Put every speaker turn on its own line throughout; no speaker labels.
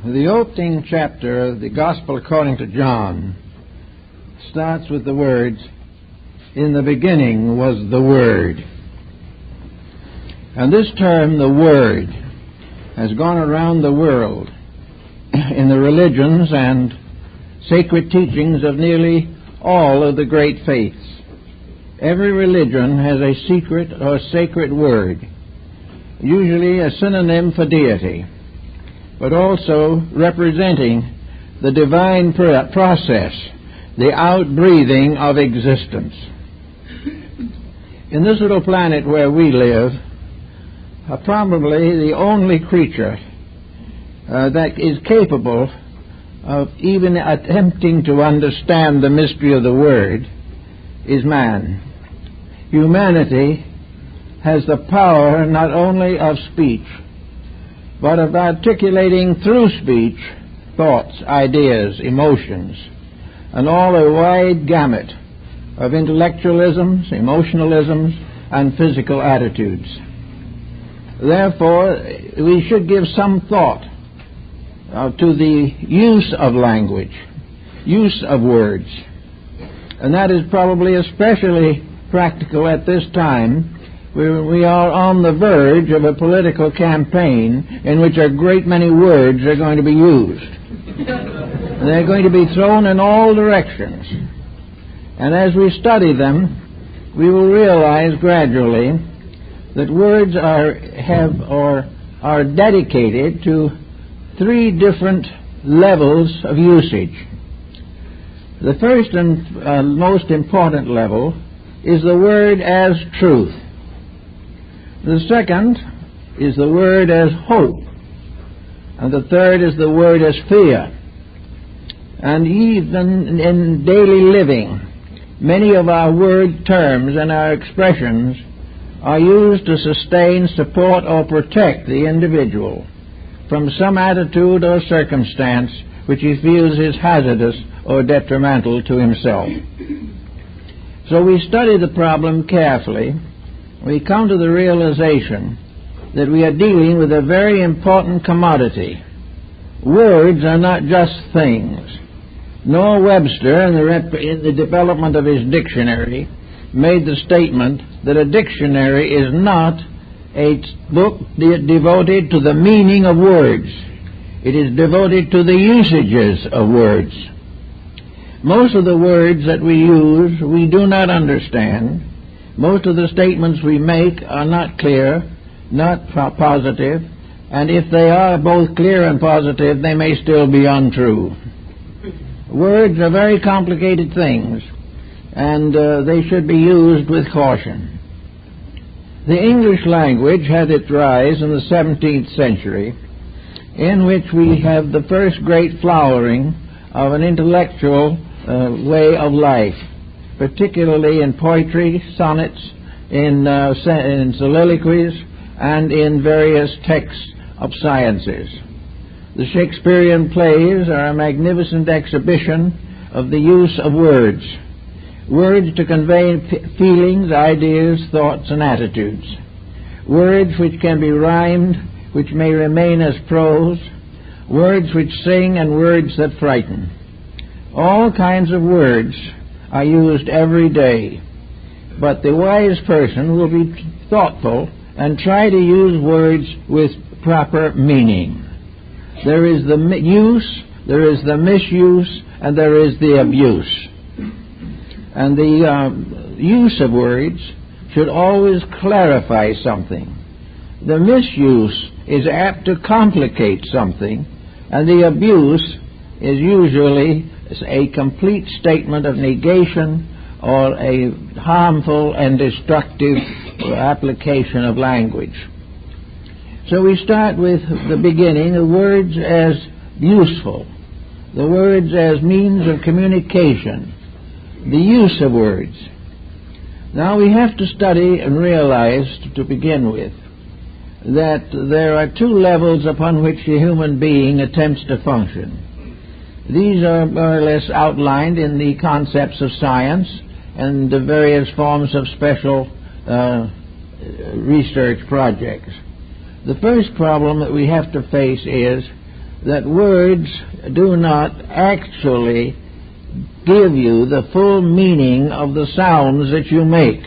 The opening chapter of the Gospel according to John starts with the words, "In the beginning was the Word." And this term, the Word, has gone around the world in the religions and sacred teachings of nearly all of the great faiths. Every religion has a secret or sacred word, usually a synonym for deity, but also representing the divine process, the outbreathing of existence. In this little planet where we live, probably the only creature that is capable of even attempting to understand the mystery of the Word is man. Humanity has the power not only of speech, but of articulating through speech thoughts, ideas, emotions, and all a wide gamut of intellectualisms, emotionalisms, and physical attitudes. Therefore, we should give some thought to the use of language, use of words. And that is probably especially practical at this time, where we are on the verge of a political campaign in which a great many words are going to be used. They're going to be thrown in all directions. And as we study them, we will realize gradually that words are dedicated to three different levels of usage. The first and most important level is the word as truth. The second is the word as hope. And the third is the word as fear. And even in daily living, many of our word terms and our expressions are used to sustain, support, or protect the individual from some attitude or circumstance which he feels is hazardous or detrimental to himself. So we study the problem carefully. We come to the realization that we are dealing with a very important commodity. Words are not just things. Nor Webster, in the development of his dictionary, made the statement that a dictionary is not a book devoted to the meaning of words. It is devoted to the usages of words. Most of the words that we use we do not understand. Most of the statements we make are not clear, not positive, and if they are both clear and positive, they may still be untrue. Words are very complicated things, and they should be used with caution. The English language had its rise in the 17th century, in which we have the first great flowering of an intellectual way of life, particularly in poetry, sonnets, in soliloquies, and in various texts of sciences. The Shakespearean plays are a magnificent exhibition of the use of words. Words to convey feelings, ideas, thoughts, and attitudes. Words which can be rhymed, which may remain as prose. Words which sing and words that frighten. All kinds of words are used every day. But the wise person will be thoughtful and try to use words with proper meaning. There is the use, there is the misuse, and there is the abuse. And the use of words should always clarify something. The misuse is apt to complicate something, and the abuse is usually a complete statement of negation or a harmful and destructive application of language. So we start with the beginning, the words as useful, the words as means of communication, the use of words. Now we have to study and realize, to begin with, that there are two levels upon which the human being attempts to function. These are more or less outlined in the concepts of science and the various forms of special research projects. The first problem that we have to face is that words do not actually give you the full meaning of the sounds that you make.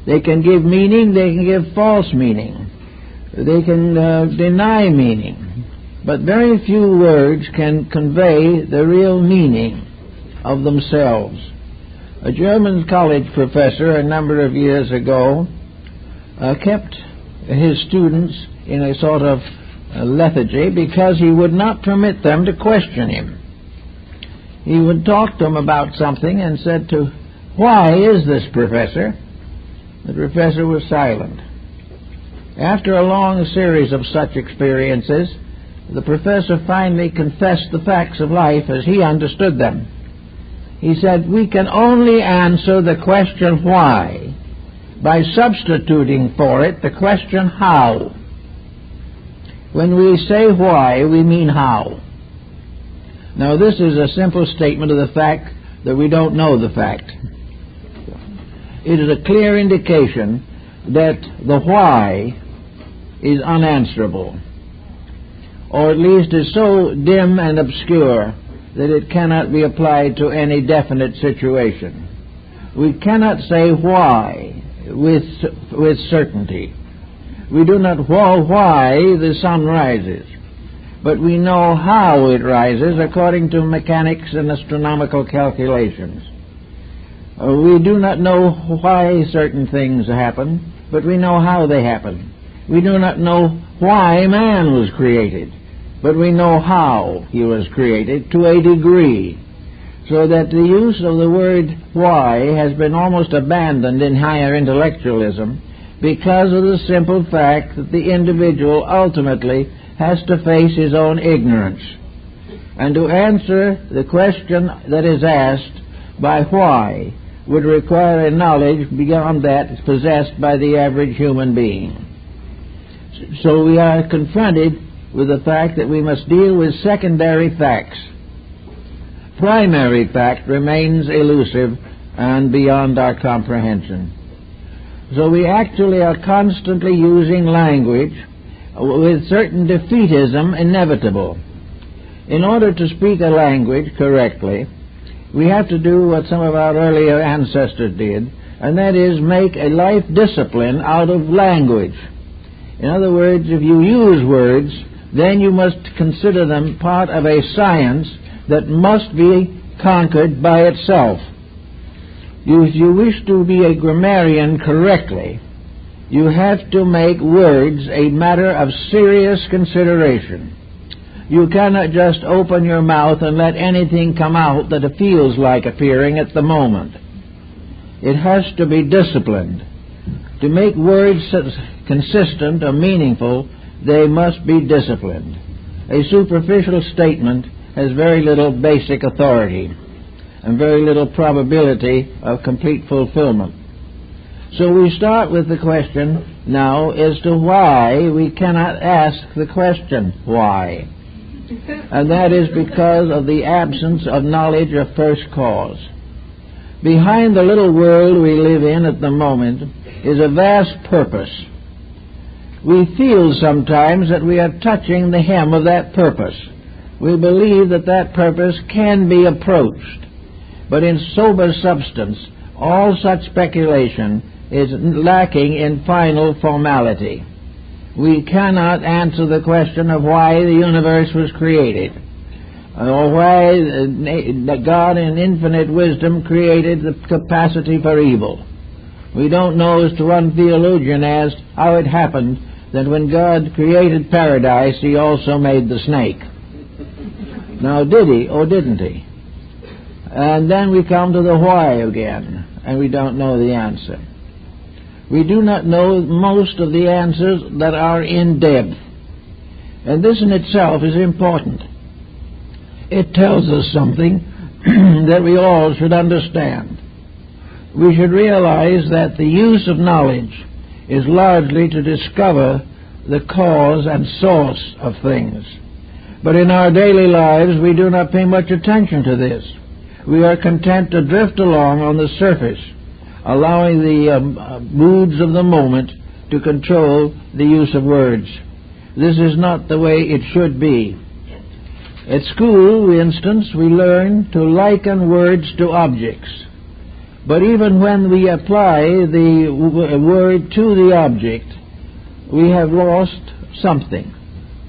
They can give meaning, they can give false meaning, they can deny meaning, but very few words can convey the real meaning of themselves. A German college professor a number of years ago kept his students in a sort of lethargy because he would not permit them to question him. He would talk to them about something and said to, "Why is this, Professor?" The professor was silent. After a long series of such experiences, the professor finally confessed the facts of life as he understood them. He said, "We can only answer the question why by substituting for it the question how. When we say why, we mean how." Now, this is a simple statement of the fact that we don't know the fact. It is a clear indication that the why is unanswerable, or at least is so dim and obscure that it cannot be applied to any definite situation. We cannot say why with certainty. We do not know why the sun rises, but we know how it rises according to mechanics and astronomical calculations. We do not know why certain things happen, but we know how they happen. We do not know why man was created, but we know how he was created to a degree, so that the use of the word why has been almost abandoned in higher intellectualism because of the simple fact that the individual ultimately has to face his own ignorance. And to answer the question that is asked by why would require a knowledge beyond that possessed by the average human being. So we are confronted with the fact that we must deal with secondary facts. Primary fact remains elusive and beyond our comprehension. So we actually are constantly using language with certain defeatism inevitable. In order to speak a language correctly, we have to do what some of our earlier ancestors did, and that is make a life discipline out of language. In other words, if you use words, then you must consider them part of a science that must be conquered by itself. If you wish to be a grammarian correctly, you have to make words a matter of serious consideration. You cannot just open your mouth and let anything come out that it feels like appearing at the moment. It has to be disciplined. To make words consistent or meaningful, they must be disciplined. A superficial statement has very little basic authority and very little probability of complete fulfillment. So we start with the question now as to why we cannot ask the question why. And that is because of the absence of knowledge of first cause. Behind the little world we live in at the moment is a vast purpose. We feel sometimes that we are touching the hem of that purpose. We believe that that purpose can be approached. But in sober substance, all such speculation is lacking in final formality. We cannot answer the question of why the universe was created, or why God in infinite wisdom created the capacity for evil. We don't know, as to one theologian asked, how it happened that when God created paradise, he also made the snake. Now, did he or didn't he? And then we come to the why again, and we don't know the answer. We do not know most of the answers that are in depth. And this in itself is important. It tells us something that we all should understand. We should realize that the use of knowledge is largely to discover the cause and source of things. But in our daily lives, we do not pay much attention to this. We are content to drift along on the surface, allowing the moods of the moment to control the use of words. This is not the way it should be. At school, for instance, we learn to liken words to objects. But even when we apply the word to the object, we have lost something.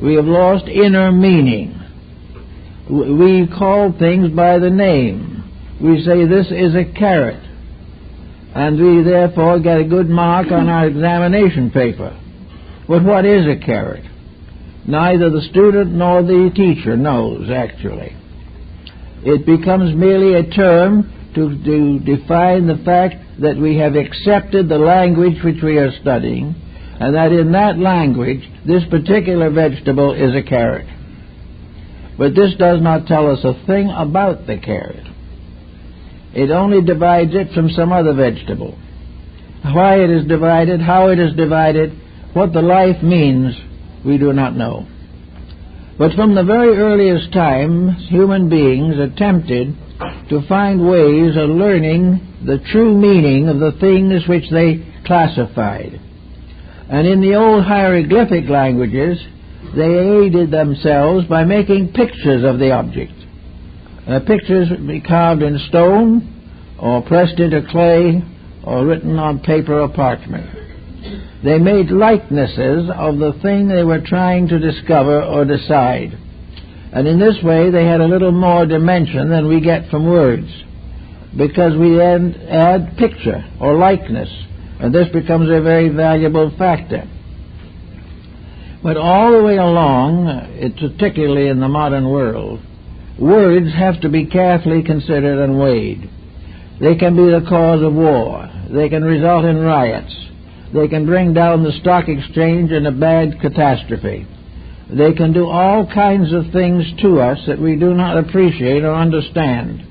We have lost inner meaning. We call things by the name. We say this is a carrot, and we therefore get a good mark on our examination paper. But what is a carrot? Neither the student nor the teacher knows, actually. It becomes merely a term to define the fact that we have accepted the language which we are studying, and that in that language this particular vegetable is a carrot. But this does not tell us a thing about the carrot. It only divides it from some other vegetable. Why it is divided, how it is divided, what the life means, we do not know. But from the very earliest times, human beings attempted to find ways of learning the true meaning of the things which they classified. And in the old hieroglyphic languages, they aided themselves by making pictures of the object. Pictures carved in stone, or pressed into clay, or written on paper or parchment. They made likenesses of the thing they were trying to discover or decide. And in this way they had a little more dimension than we get from words, because we then add picture or likeness, and this becomes a very valuable factor. But all the way along, particularly in the modern world, words have to be carefully considered and weighed. They can be the cause of war. They can result in riots. They can bring down the stock exchange in a bad catastrophe. They can do all kinds of things to us that we do not appreciate or understand.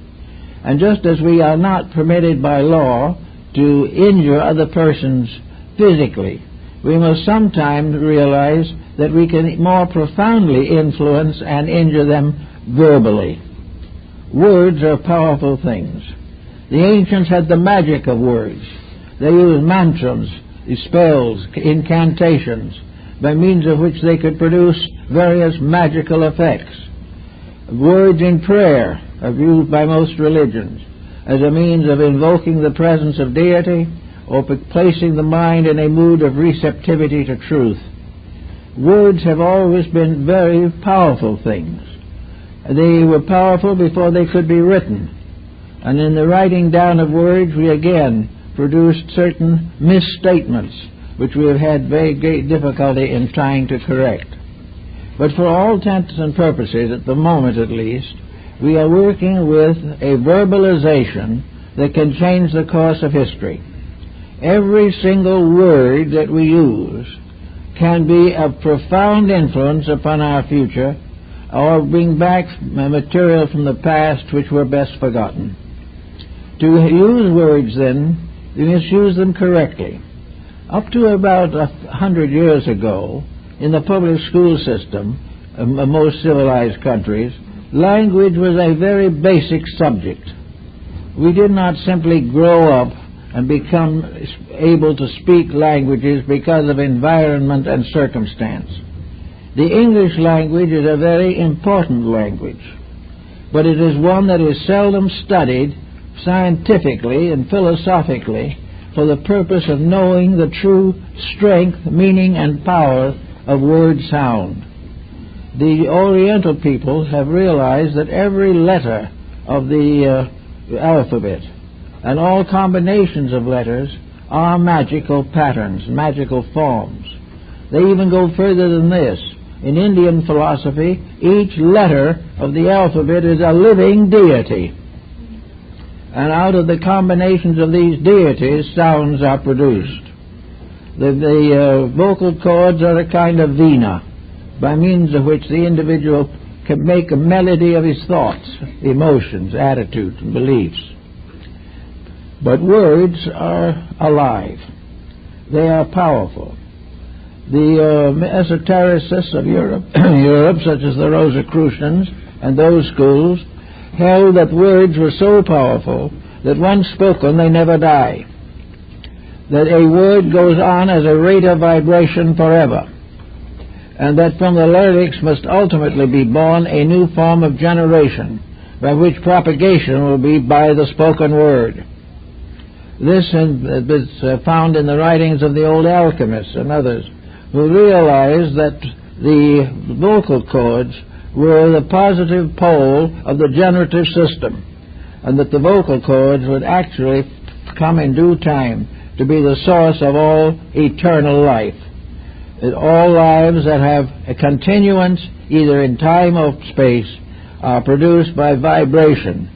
And just as we are not permitted by law to injure other persons physically, we must sometimes realize that we can more profoundly influence and injure them verbally. Words are powerful things. The ancients had the magic of words. They used mantras, spells, incantations, by means of which they could produce various magical effects. Words in prayer are used by most religions as a means of invoking the presence of deity or placing the mind in a mood of receptivity to truth. Words have always been very powerful things. They were powerful before they could be written. And in the writing down of words, we again produced certain misstatements which we have had very great difficulty in trying to correct. But for all intents and purposes, at the moment at least, we are working with a verbalization that can change the course of history. Every single word that we use can be of profound influence upon our future, or bring back material from the past which were best forgotten. To use words, then, we must use them correctly. Up to about 100 years ago, in the public school system of most civilized countries, language was a very basic subject. We did not simply grow up and become able to speak languages because of environment and circumstance. The English language is a very important language, but it is one that is seldom studied scientifically and philosophically for the purpose of knowing the true strength, meaning, and power of word sound. The Oriental peoples have realized that every letter of the alphabet and all combinations of letters are magical patterns, magical forms. They even go further than this. In Indian philosophy, each letter of the alphabet is a living deity. And out of the combinations of these deities, sounds are produced. The vocal cords are a kind of vina, by means of which the individual can make a melody of his thoughts, emotions, attitudes, and beliefs. But words are alive. They are powerful. The esotericists of Europe, such as the Rosicrucians and those schools, held that words were so powerful that once spoken they never die, that a word goes on as a rate of vibration forever. and that from the lyrics must ultimately be born a new form of generation, by which propagation will be by the spoken word. This is found in the writings of the old alchemists and others, who realized that the vocal cords were the positive pole of the generative system, and that the vocal cords would actually come in due time to be the source of all eternal life. That all lives that have a continuance, either in time or space, are produced by vibration,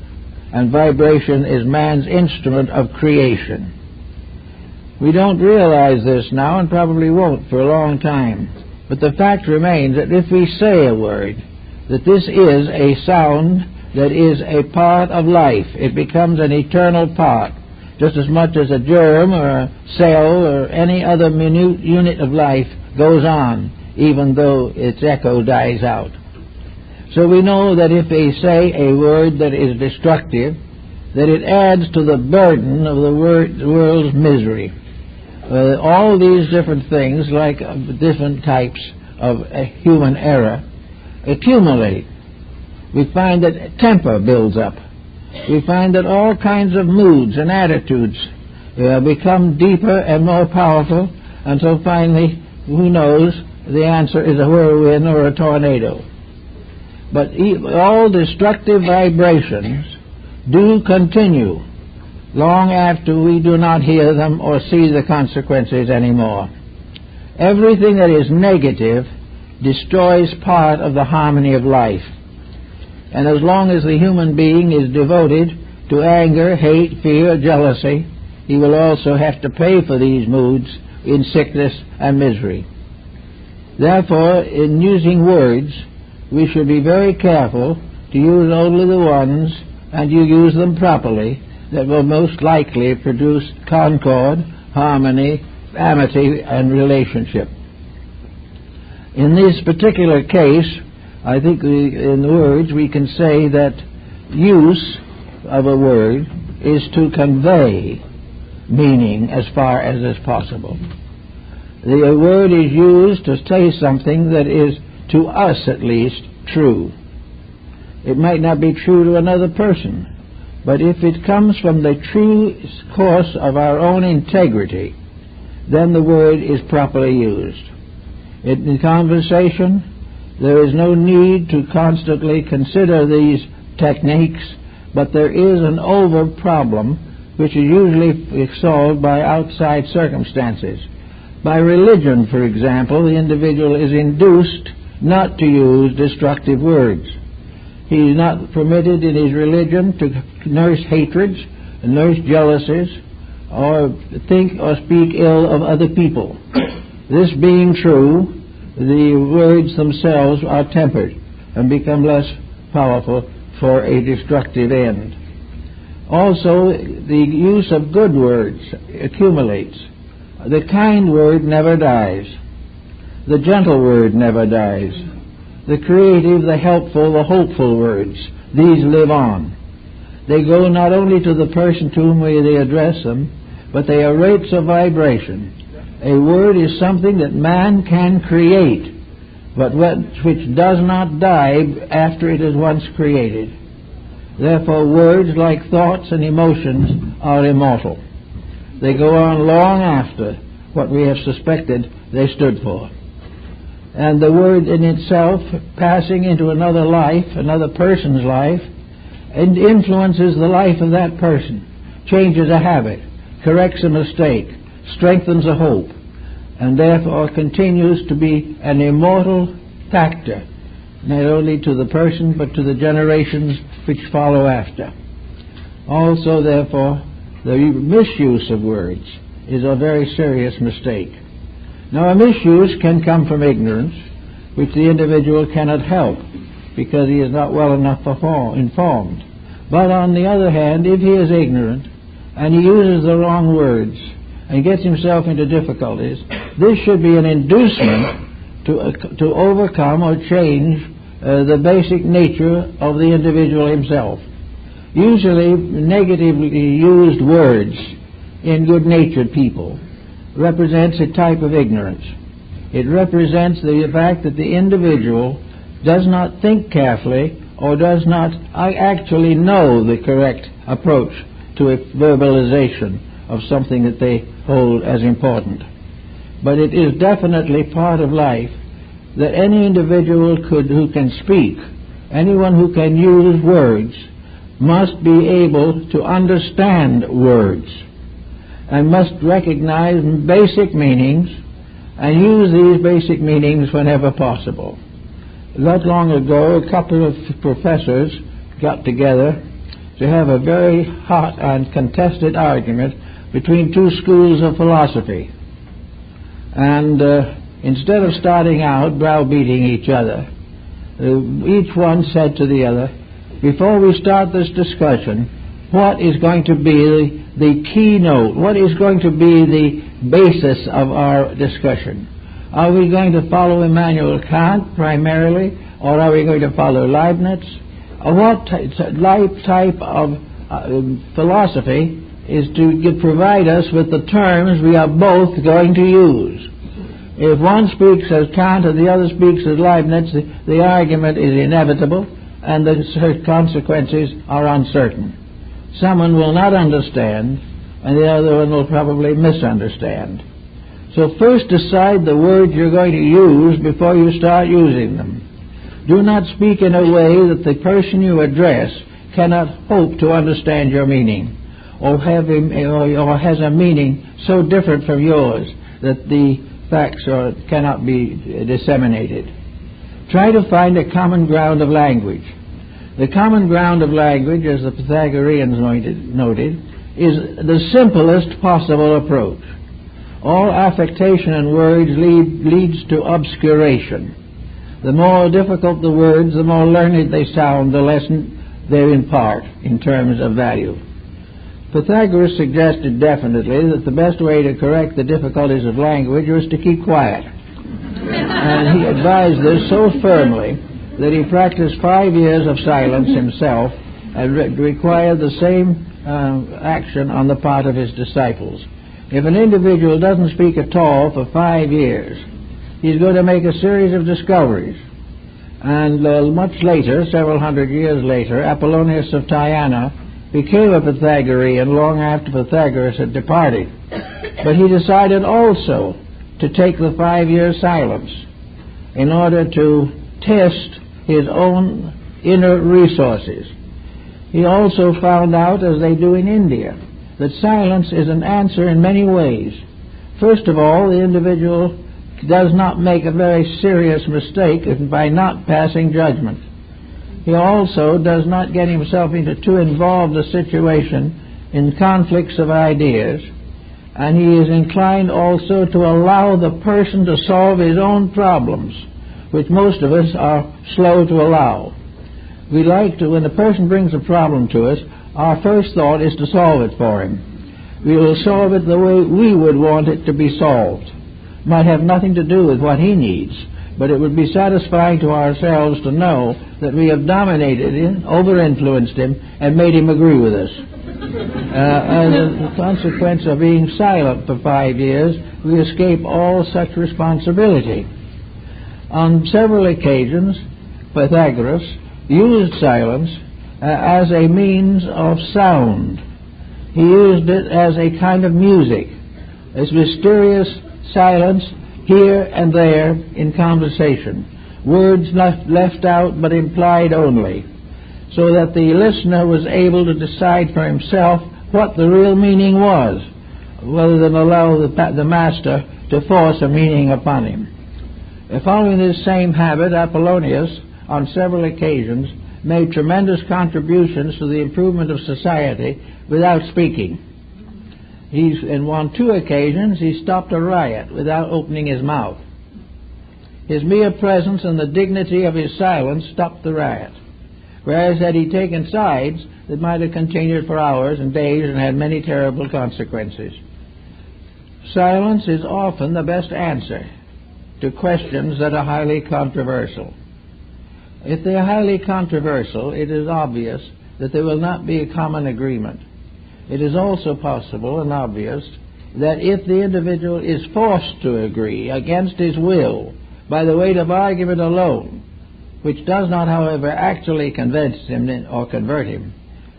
and vibration is man's instrument of creation. We don't realize this now, and probably won't for a long time, but the fact remains that if we say a word, that this is a sound that is a part of life. It becomes an eternal part, just as much as a germ or a cell or any other minute unit of life goes on, even though its echo dies out. So we know that if they say a word that is destructive, that it adds to the burden of the world's misery. All these different things, like different types of human error, accumulate. We find that temper builds up. We find that all kinds of moods and attitudes become deeper and more powerful, until finally, who knows, the answer is a whirlwind or a tornado. But all destructive vibrations do continue long after we do not hear them or see the consequences anymore. Everything that is negative destroys part of the harmony of life. And as long as the human being is devoted to anger, hate, fear, jealousy, he will also have to pay for these moods in sickness and misery. Therefore, in using words, we should be very careful to use only the ones, and you use them properly, that will most likely produce concord, harmony, amity, and relationship. In this particular case, I think in words we can say that use of a word is to convey meaning as far as is possible. The word is used to say something that is, to us at least, true. It might not be true to another person, but if it comes from the true course of our own integrity, then the word is properly used. In conversation, there is no need to constantly consider these techniques, but there is an over problem which is usually solved by outside circumstances. By religion, for example, the individual is induced not to use destructive words. He is not permitted in his religion to nurse hatreds, nurse jealousies, or think or speak ill of other people. This being true, the words themselves are tempered and become less powerful for a destructive end. Also, the use of good words accumulates. The kind word never dies. The gentle word never dies. The creative, the helpful, the hopeful words, these live on. They go not only to the person to whom they address them, but they are rates of vibration. A word is something that man can create, but which does not die after it is once created. Therefore, words, like thoughts and emotions, are immortal. They go on long after what we have suspected they stood for. And the word in itself, passing into another life, another person's life, and influences the life of that person, changes a habit, corrects a mistake, strengthens a hope, and therefore continues to be an immortal factor, not only to the person but to the generations which follow after. Also, therefore, the misuse of words is a very serious mistake. Now, a misuse can come from ignorance, which the individual cannot help because he is not well enough informed. But on the other hand, if he is ignorant and he uses the wrong words and gets himself into difficulties, this should be an inducement to overcome or change the basic nature of the individual himself. Usually, negatively used words in good-natured people represents a type of ignorance. It represents the fact that the individual does not think carefully or does not actually know the correct approach to a verbalization of something that they hold as important. But it is definitely part of life that any individual who can speak, anyone who can use words, must be able to understand words and must recognize basic meanings and use these basic meanings whenever possible. Not long ago, a couple of professors got together to have a very hot and contested argument between two schools of philosophy. And instead of starting out browbeating each other, each one said to the other, before we start this discussion, what is going to be the keynote? What is going to be the basis of our discussion? Are we going to follow Immanuel Kant primarily, or are we going to follow Leibniz? What type of philosophy is to provide us with the terms we are both going to use? If one speaks as Kant and the other speaks as Leibniz, the argument is inevitable and the consequences are uncertain. Someone will not understand and the other one will probably misunderstand. So first decide the words you're going to use before you start using them. Do not speak in a way that the person you address cannot hope to understand your meaning, or has a meaning so different from yours that the facts cannot be disseminated. Try to find a common ground of language. The common ground of language, as the Pythagoreans noted, is the simplest possible approach. All affectation in words leads to obscuration. The more difficult the words, the more learned they sound, the less they impart in terms of value. Pythagoras suggested definitely that the best way to correct the difficulties of language was to keep quiet. And he advised this so firmly that he practiced 5 years of silence himself and required the same action on the part of his disciples. If an individual doesn't speak at all for 5 years, he's going to make a series of discoveries. And much later, several hundred years later, Apollonius of Tyana became a Pythagorean long after Pythagoras had departed. But he decided also to take the 5-year silence in order to test his own inner resources. He also found out, as they do in India, that silence is an answer in many ways. First of all, the individual does not make a very serious mistake by not passing judgment. He also does not get himself into too involved a situation in conflicts of ideas, and he is inclined also to allow the person to solve his own problems, which most of us are slow to allow. We like to, when the person brings a problem to us, our first thought is to solve it for him. We will solve it the way we would want it to be solved. Might have nothing to do with what he needs, but it would be satisfying to ourselves to know that we have dominated him, over-influenced him, and made him agree with us. As a consequence of being silent for 5 years, we escape all such responsibility. On several occasions, Pythagoras used silence as a means of sound. He used it as a kind of music, as mysterious silence here and there in conversation, words left out but implied only, so that the listener was able to decide for himself what the real meaning was, rather than allow the master to force a meaning upon him. Following this same habit, Apollonius, on several occasions, made tremendous contributions to the improvement of society without speaking. On 2 occasions, he stopped a riot without opening his mouth. His mere presence and the dignity of his silence stopped the riot, whereas had he taken sides, it might have continued for hours and days and had many terrible consequences. Silence is often the best answer to questions that are highly controversial. If they are highly controversial, it is obvious that there will not be a common agreement. It is also possible and obvious that if the individual is forced to agree against his will by the weight of argument alone, which does not, however, actually convince him or convert him,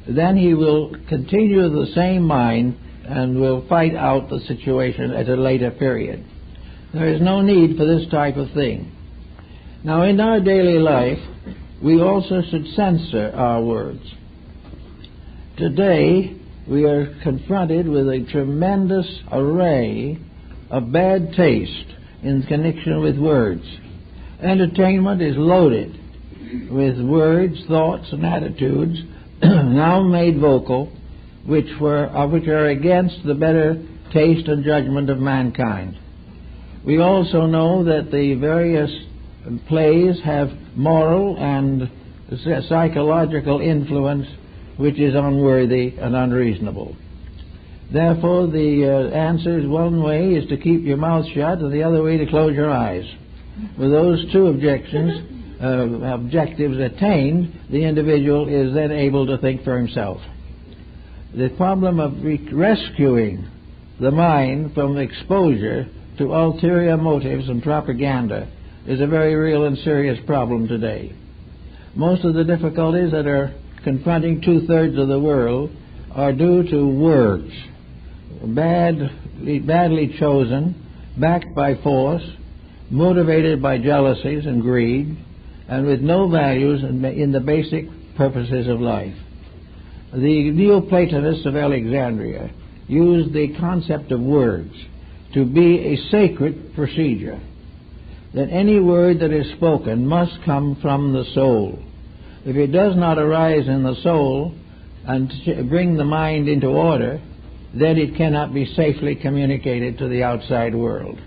then he will continue the same mind and will fight out the situation at a later period. There is no need for this type of thing. Now, in our daily life, we also should censor our words. Today, we are confronted with a tremendous array of bad taste in connection with words. Entertainment is loaded with words, thoughts, and attitudes now made vocal, which are against the better taste and judgment of mankind. We also know that the various plays have moral and psychological influence which is unworthy and unreasonable. Therefore, the answer is one way is to keep your mouth shut, and the other way to close your eyes. With those two objectives attained, the individual is then able to think for himself. The problem of rescuing the mind from exposure to ulterior motives and propaganda is a very real and serious problem today. Most of the difficulties that are confronting two-thirds of the world are due to words, badly chosen, backed by force, motivated by jealousies and greed, and with no values in the basic purposes of life. The Neoplatonists of Alexandria used the concept of words to be a sacred procedure, that any word that is spoken must come from the soul. If it does not arise in the soul and bring the mind into order, then it cannot be safely communicated to the outside world.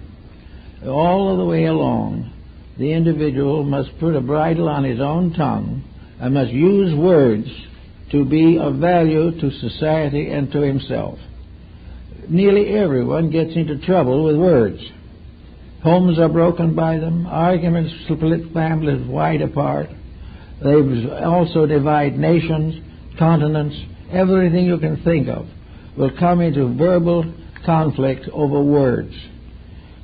All of the way along, the individual must put a bridle on his own tongue and must use words to be of value to society and to himself. Nearly everyone gets into trouble with words. Homes are broken by them, arguments split families wide apart. They also divide nations, continents, everything you can think of will come into verbal conflict over words.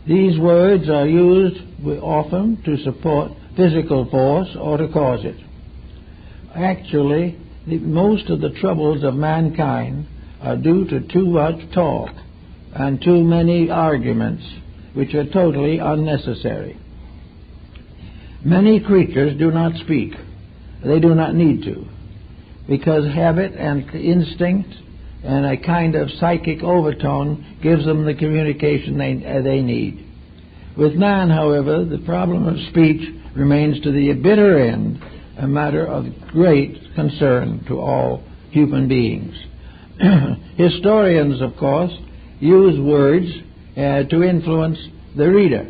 These words are used often to support physical force or to cause it. Actually, most of the troubles of mankind are due to too much talk and too many arguments, which are totally unnecessary. Many creatures do not speak. They do not need to, because habit and instinct and a kind of psychic overtone gives them the communication they need. With man, however, the problem of speech remains to the bitter end a matter of great concern to all human beings. Historians, of course, use words to influence the reader,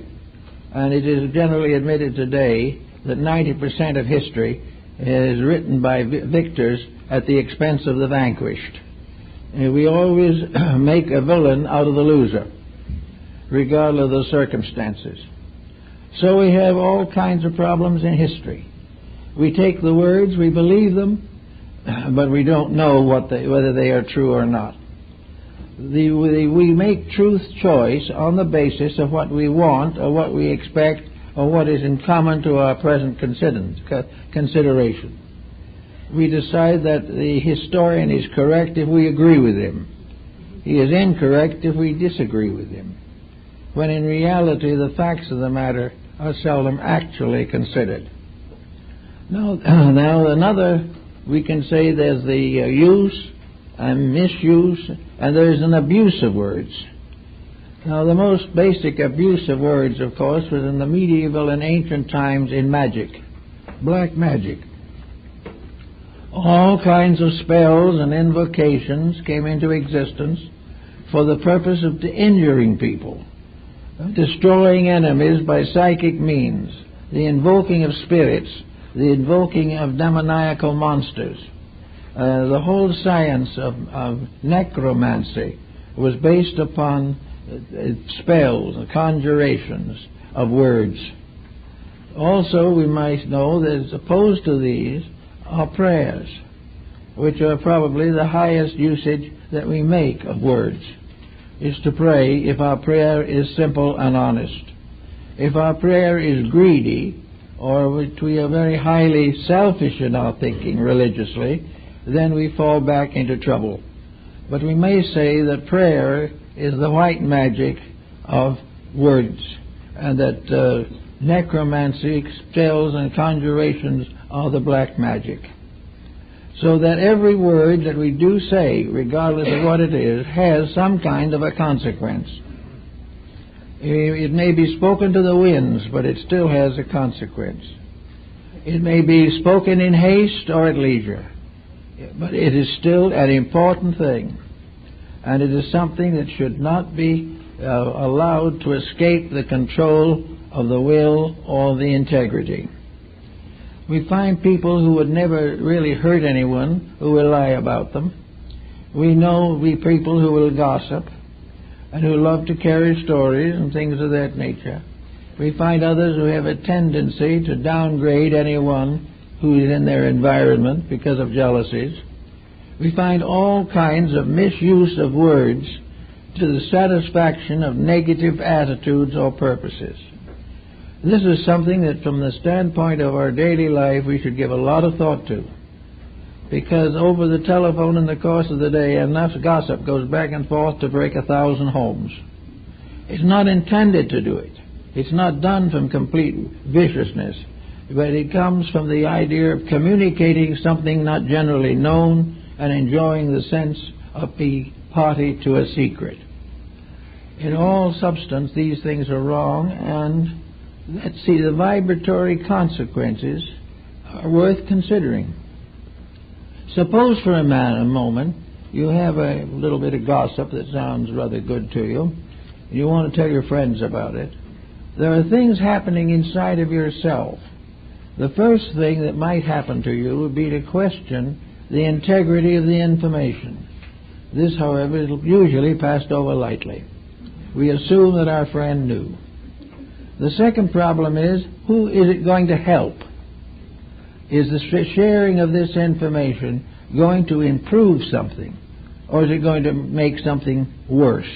and it is generally admitted today that 90% of history is written by victors at the expense of the vanquished. We always make a villain out of the loser, regardless of the circumstances. So we have all kinds of problems in history. We take the words, we believe them, but we don't know whether they are true or not. We make truth choice on the basis of what we want or what we expect or what is in common to our present consideration. We decide that the historian is correct if we agree with him. He is incorrect if we disagree with him, when in reality the facts of the matter are seldom actually considered. Now another, we can say there's the use and misuse, and there's an abuse of words. Now, the most basic abuse of words, of course, was in the medieval and ancient times in magic, black magic. All kinds of spells and invocations came into existence for the purpose of injuring people, destroying enemies by psychic means, the invoking of spirits, the invoking of demoniacal monsters. The whole science of necromancy was based upon spells, conjurations of words. Also, we might know that as opposed to these are prayers, which are probably the highest usage that we make of words. is to pray if our prayer is simple and honest. If our prayer is greedy, or we are very highly selfish in our thinking religiously, then we fall back into trouble. But we may say that prayer is the white magic of words, and that necromancy, spells, and conjurations are the black magic. So that every word that we do say, regardless of what it is, has some kind of a consequence. It may be spoken to the winds, but it still has a consequence. It may be spoken in haste or at leisure, but it is still an important thing. And it is something that should not be allowed to escape the control of the will or the integrity. We find people who would never really hurt anyone who will lie about them. We know people who will gossip and who love to carry stories and things of that nature. We find others who have a tendency to downgrade anyone who is in their environment because of jealousies. We find all kinds of misuse of words to the satisfaction of negative attitudes or purposes. This is something that from the standpoint of our daily life we should give a lot of thought to, because over the telephone in the course of the day enough gossip goes back and forth to break 1,000 homes. It's not intended to do it. It's not done from complete viciousness, but it comes from the idea of communicating something not generally known and enjoying the sense of being party to a secret. In all substance, these things are wrong, and let's see, the vibratory consequences are worth considering. Suppose for a moment you have a little bit of gossip that sounds rather good to you. You want to tell your friends about it. There are things happening inside of yourself. The first thing that might happen to you would be to question the integrity of the information. This, however, is usually passed over lightly. We assume that our friend knew. The second problem is, who is it going to help? Is the sharing of this information going to improve something, or is it going to make something worse,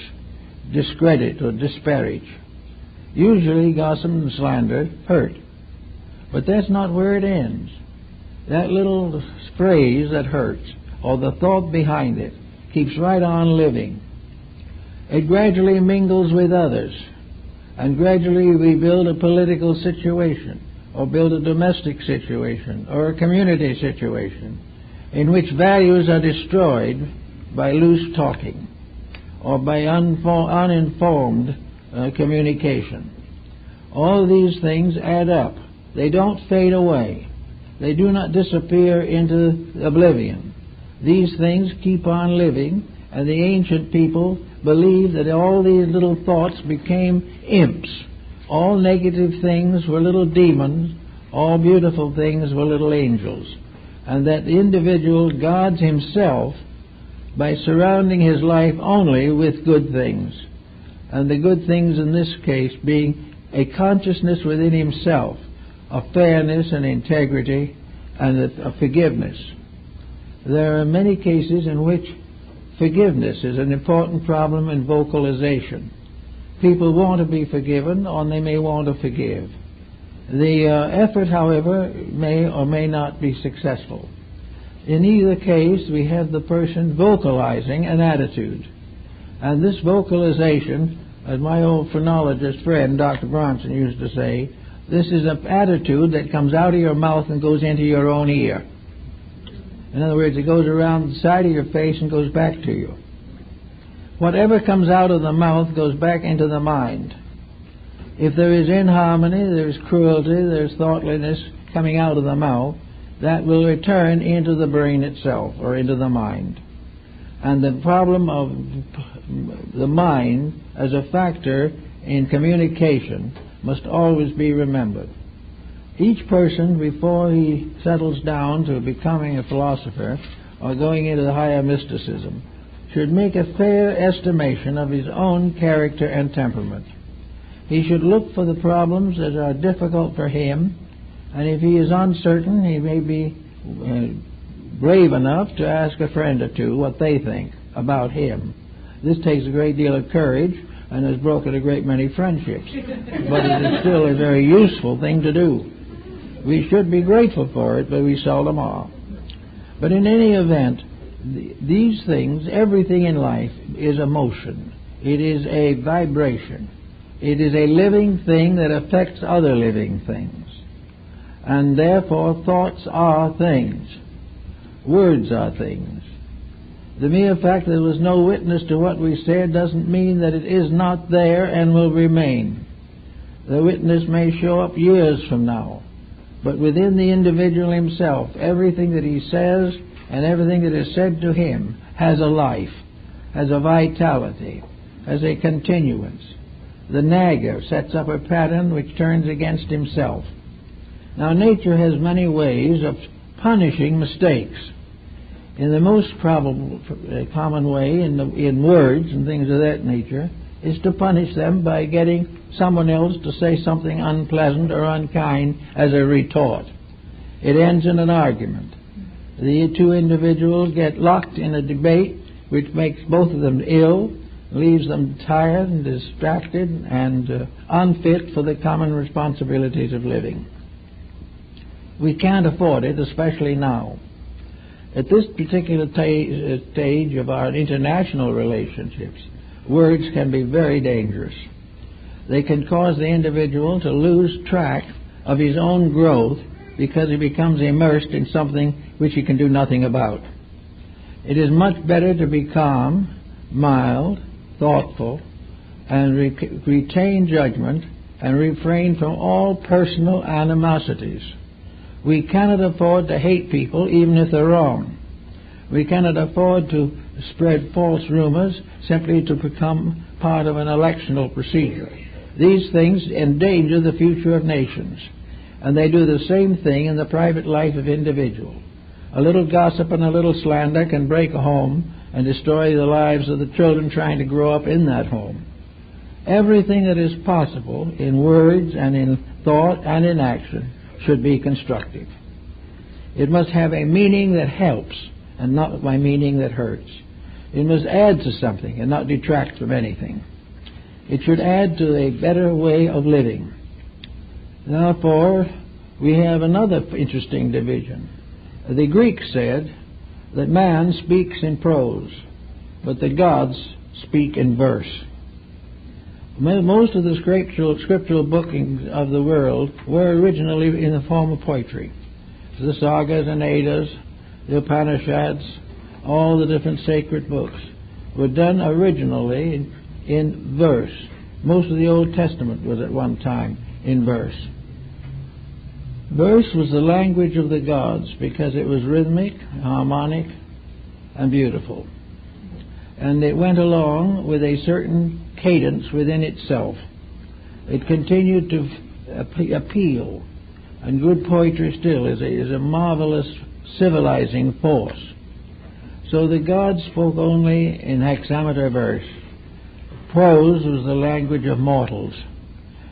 discredit or disparage? Usually gossip and slander hurt, but that's not where it ends. That little phrase that hurts, or the thought behind it, keeps right on living. It gradually mingles with others, and gradually we build a political situation, or build a domestic situation, or a community situation, in which values are destroyed by loose talking, or by uninformed communication. All these things add up. They don't fade away. They do not disappear into oblivion. These things keep on living, and the ancient people believed that all these little thoughts became imps. All negative things were little demons. All beautiful things were little angels. And that the individual guards himself by surrounding his life only with good things. And the good things in this case being a consciousness within himself of fairness and integrity and of forgiveness. There are many cases in which forgiveness is an important problem in vocalization. People want to be forgiven, or they may want to forgive. The effort, however, may or may not be successful. In either case, we have the person vocalizing an attitude. And this vocalization, as my old phrenologist friend, Dr. Bronson, used to say, this is an attitude that comes out of your mouth and goes into your own ear. In other words, it goes around the side of your face and goes back to you. Whatever comes out of the mouth goes back into the mind. If there is inharmony, there's cruelty, there's thoughtlessness coming out of the mouth, that will return into the brain itself, or into the mind. And the problem of the mind as a factor in communication must always be remembered. Each person, before he settles down to becoming a philosopher or going into the higher mysticism, should make a fair estimation of his own character and temperament. He should look for the problems that are difficult for him, and if he is uncertain, he may be brave enough to ask a friend or two what they think about him. This takes a great deal of courage and has broken a great many friendships. But it is still a very useful thing to do. We should be grateful for it, but we seldom are. But in any event, these things, everything in life is a motion. It is a vibration. It is a living thing that affects other living things. And therefore, thoughts are things. Words are things. The mere fact that there was no witness to what we said doesn't mean that it is not there and will remain. The witness may show up years from now, but within the individual himself, everything that he says and everything that is said to him has a life, has a vitality, has a continuance. The nagger sets up a pattern which turns against himself. Now, nature has many ways of punishing mistakes. In the most probable, common way, in words and things of that nature, is to punish them by getting someone else to say something unpleasant or unkind as a retort. It ends in an argument. The two individuals get locked in a debate which makes both of them ill, leaves them tired and distracted and unfit for the common responsibilities of living. We can't afford it, especially now. At this particular stage of our international relationships, words can be very dangerous. They can cause the individual to lose track of his own growth because he becomes immersed in something which he can do nothing about. It is much better to be calm, mild, thoughtful, and retain judgment and refrain from all personal animosities. We cannot afford to hate people even if they're wrong. We cannot afford to spread false rumors simply to become part of an electional procedure. These things endanger the future of nations, and they do the same thing in the private life of individuals. A little gossip and a little slander can break a home and destroy the lives of the children trying to grow up in that home. Everything that is possible in words and in thought and in action should be constructive. It must have a meaning that helps and not by meaning that hurts. It must add to something and not detract from anything. It should add to a better way of living. Therefore, we have another interesting division. The Greeks said that man speaks in prose, but the gods speak in verse. Most of the scriptural bookings of the world were originally in the form of poetry. The sagas and Eddas, the Upanishads, all the different sacred books were done originally in verse. Most of the Old Testament was at one time in verse. Verse was the language of the gods because it was rhythmic, harmonic, and beautiful. And it went along with a certain cadence within itself. It continued to appeal, and good poetry still is a marvelous civilizing force. So the gods spoke only in hexameter verse. Prose was the language of mortals,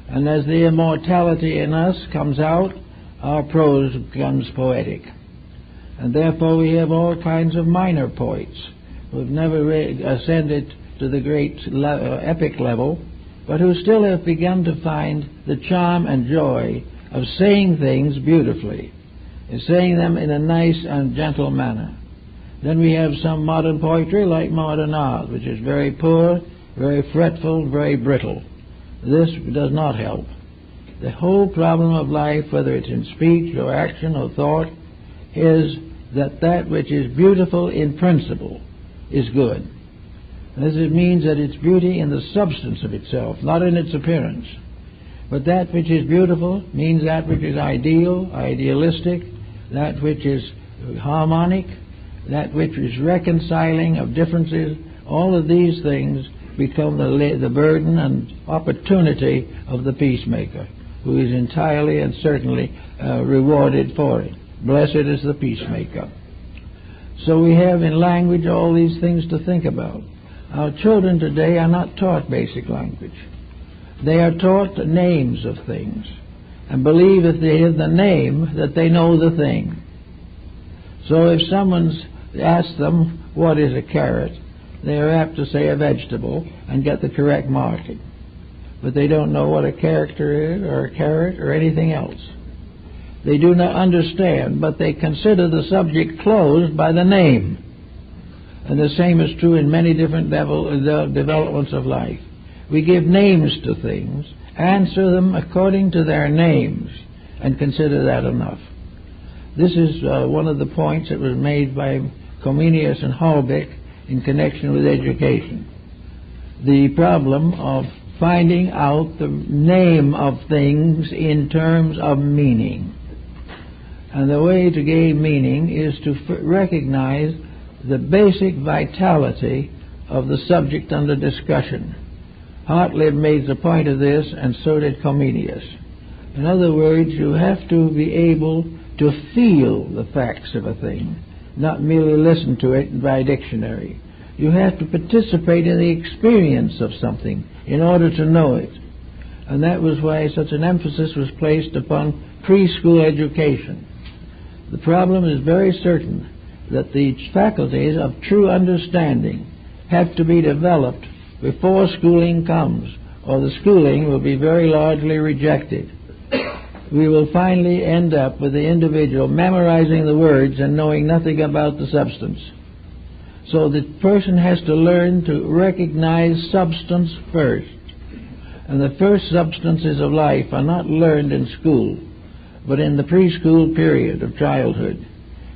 and as the immortality in us comes out, our prose becomes poetic. And therefore we have all kinds of minor poets who have never ascended to the great epic level, but who still have begun to find the charm and joy of saying things beautifully, and saying them in a nice and gentle manner. Then we have some modern poetry like modern art, which is very poor, very fretful, very brittle. This does not help. The whole problem of life, whether it's in speech or action or thought, is that which is beautiful in principle is good. This means that it's beauty in the substance of itself, not in its appearance. But that which is beautiful means that which is ideal, idealistic, that which is harmonic, that which is reconciling of differences. All of these things become the burden and opportunity of the peacemaker, who is entirely and certainly rewarded for it. Blessed is the peacemaker. So we have in language all these things to think about. Our children today are not taught basic language. They are taught the names of things and believe if they hear the name that they know the thing. So if someone asks them, what is a carrot? they are apt to say a vegetable and get the correct marking. But they don't know what a character is, or a carrot, or anything else. They do not understand, but they consider the subject closed by the name. And the same is true in many different developments of life. We give names to things, answer them according to their names, and consider that enough. This is one of the points that was made by Comenius and Holbeck in connection with education. The problem of finding out the name of things in terms of meaning. And the way to gain meaning is to recognize the basic vitality of the subject under discussion. Hartlib made a point of this, and so did Comenius. In other words, you have to be able to feel the facts of a thing, not merely listen to it by dictionary. You have to participate in the experience of something in order to know it. And that was why such an emphasis was placed upon preschool education. The problem is very certain that the faculties of true understanding have to be developed before schooling comes, or the schooling will be very largely rejected. We will finally end up with the individual memorizing the words and knowing nothing about the substance. So the person has to learn to recognize substance first. And the first substances of life are not learned in school, but in the preschool period of childhood,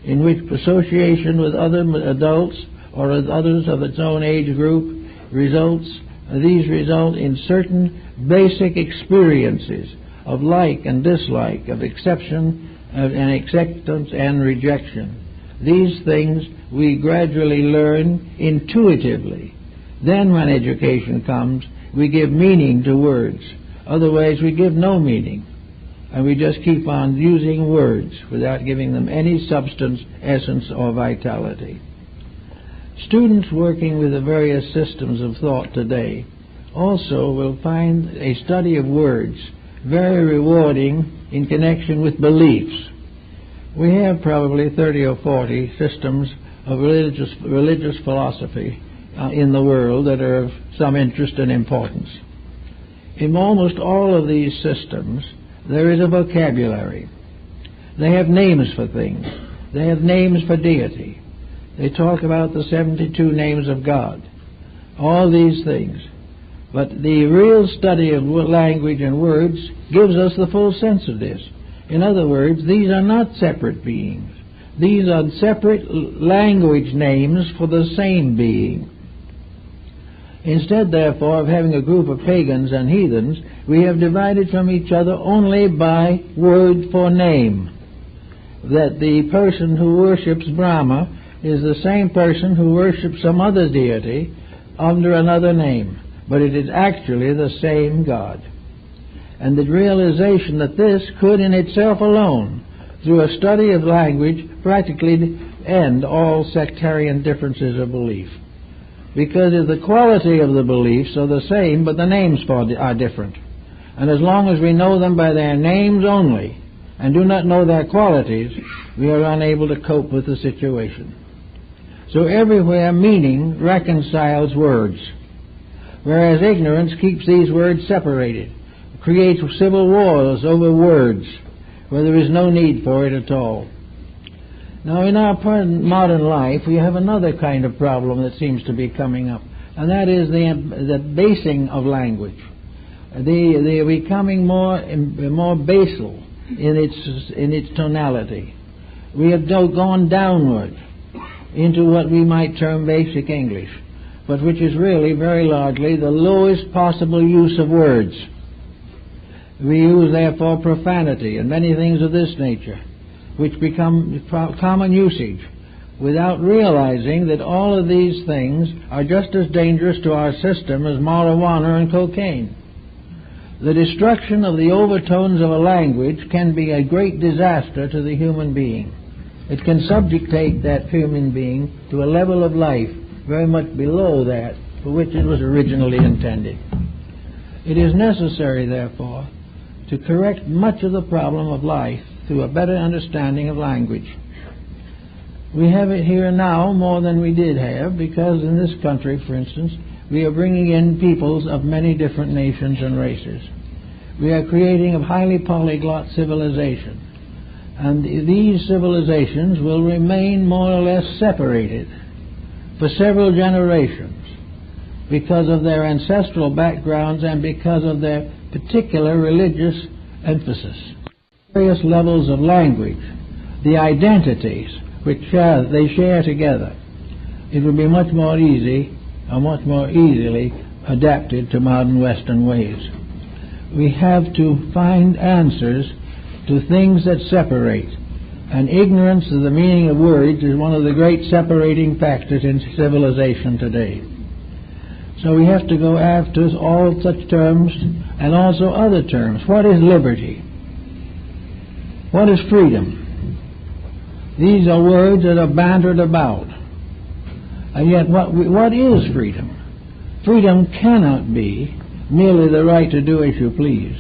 in which association with other adults or with others of its own age group these result in certain basic experiences of like and dislike, of acceptance and rejection. These things we gradually learn intuitively. Then when education comes, we give meaning to words. Otherwise we give no meaning. And we just keep on using words without giving them any substance, essence, or vitality. Students working with the various systems of thought today also will find a study of words very rewarding in connection with beliefs. We have probably 30 or 40 systems of religious philosophy in the world that are of some interest and importance. In almost all of these systems, there is a vocabulary. They have names for things. They have names for deity. They talk about the 72 names of God. All these things. But the real study of language and words gives us the full sense of this. In other words, these are not separate beings. These are separate language names for the same being. Instead, therefore, of having a group of pagans and heathens, we have divided from each other only by word for name. That the person who worships Brahma is the same person who worships some other deity under another name, but it is actually the same God. And the realization that this could in itself alone, through a study of language, practically end all sectarian differences of belief. Because the quality of the beliefs are the same, but the names are different. And as long as we know them by their names only, and do not know their qualities, we are unable to cope with the situation. So everywhere meaning reconciles words, whereas ignorance keeps these words separated, creates civil wars over words, where there is no need for it at all. Now, in our modern life, we have another kind of problem that seems to be coming up, and that is the basing of language. They are becoming more basal in its tonality. We have gone downward into what we might term basic English, but which is really very largely the lowest possible use of words. We use, therefore, profanity and many things of this nature, which become common usage, without realizing that all of these things are just as dangerous to our system as marijuana and cocaine. The destruction of the overtones of a language can be a great disaster to the human being. It can subjugate that human being to a level of life very much below that for which it was originally intended. It is necessary, therefore, to correct much of the problem of life through a better understanding of language. We have it here now more than we did have, because in this country, for instance, we are bringing in peoples of many different nations and races. We are creating a highly polyglot civilization. And these civilizations will remain more or less separated for several generations because of their ancestral backgrounds and because of their particular religious emphasis. Various levels of language, the identities which they share together, it would be much more easy or much more easily adapted to modern Western ways. We have to find answers to things that separate, and ignorance of the meaning of words is one of the great separating factors in civilization today. So we have to go after all such terms and also other terms. What is liberty? What is freedom? These are words that are bantered about. And yet what is freedom? Freedom cannot be merely the right to do as you please.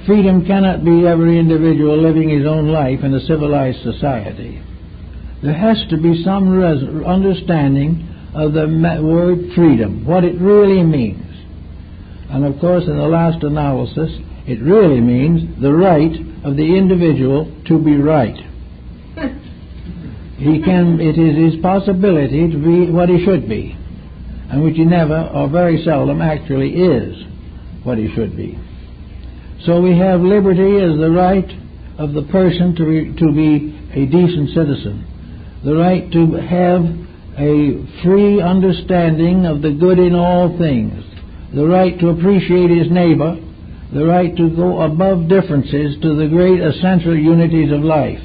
Freedom cannot be every individual living his own life in a civilized society. There has to be some understanding of the word freedom, what it really means. And of course, in the last analysis, it really means the right of the individual to be right. It is his possibility to be what he should be, and which he never or very seldom actually is what he should be. So we have liberty as the right of the person to be a decent citizen, the right to have a free understanding of the good in all things, the right to appreciate his neighbor, the right to go above differences to the great essential unities of life.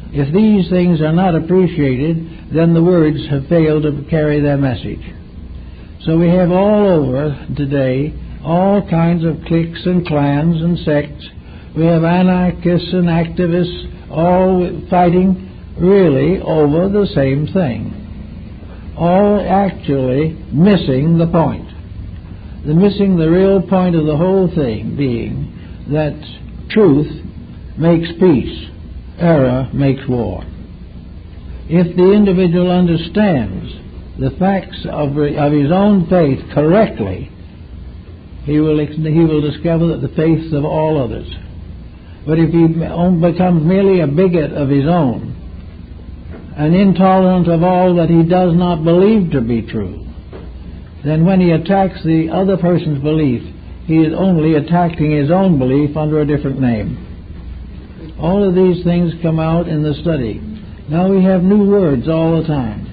If these things are not appreciated, then the words have failed to carry their message. So we have all over today all kinds of cliques and clans and sects. We have anarchists and activists all fighting really over the same thing, all actually missing the point. Missing the real point of the whole thing being that truth makes peace, error makes war. If the individual understands the facts of his own faith correctly, he will discover that the faiths of all others. But if he becomes merely a bigot of his own, and intolerant of all that he does not believe to be true, then when he attacks the other person's belief, he is only attacking his own belief under a different name. All of these things come out in the study. Now we have new words all the time.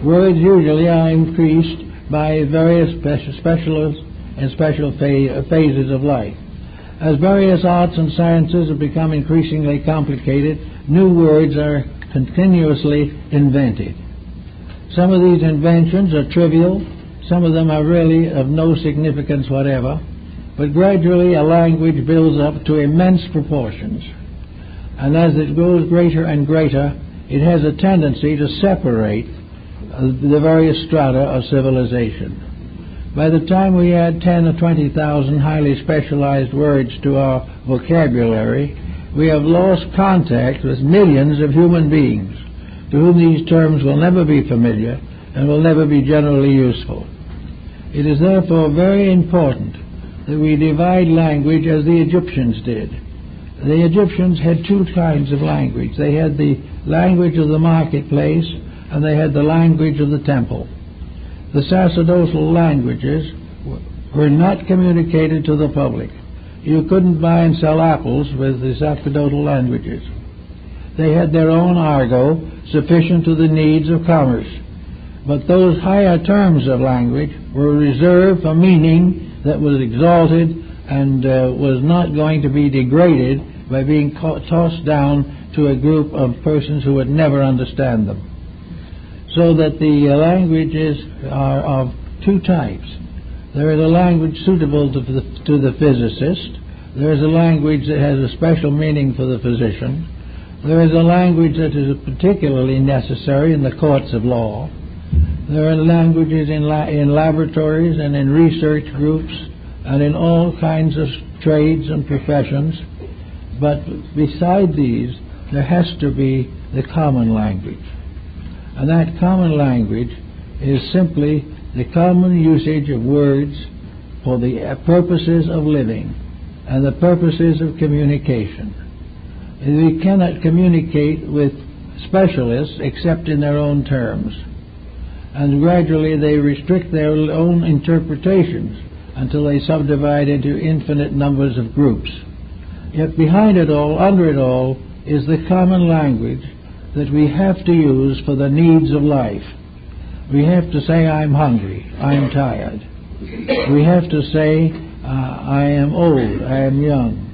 Words usually are increased by various specialists and special phases of life. As various arts and sciences have become increasingly complicated, new words are continuously invented. Some of these inventions are trivial, some of them are really of no significance whatever, but gradually a language builds up to immense proportions. And as it grows greater and greater, it has a tendency to separate the various strata of civilization. By the time we add 10 or 20,000 highly specialized words to our vocabulary, we have lost contact with millions of human beings to whom these terms will never be familiar and will never be generally useful. It is therefore very important that we divide language as the Egyptians did. The Egyptians had two kinds of language. They had the language of the marketplace and they had the language of the temple. The sacerdotal languages were not communicated to the public. You couldn't buy and sell apples with the sacerdotal languages. They had their own argot sufficient to the needs of commerce. But those higher terms of language were reserved for meaning that was exalted and was not going to be degraded by being tossed down to a group of persons who would never understand them. So that the languages are of two types. There is a language suitable to the physicist. There is a language that has a special meaning for the physician. There is a language that is particularly necessary in the courts of law. There are languages in laboratories and in research groups and in all kinds of trades and professions. But beside these, there has to be the common language. And that common language is simply the common usage of words for the purposes of living and the purposes of communication. We cannot communicate with specialists except in their own terms, and gradually they restrict their own interpretations until they subdivide into infinite numbers of groups. Yet behind it all, under it all, is the common language that we have to use for the needs of life. We have to say, I'm hungry, I'm tired. We have to say, I am old, I am young.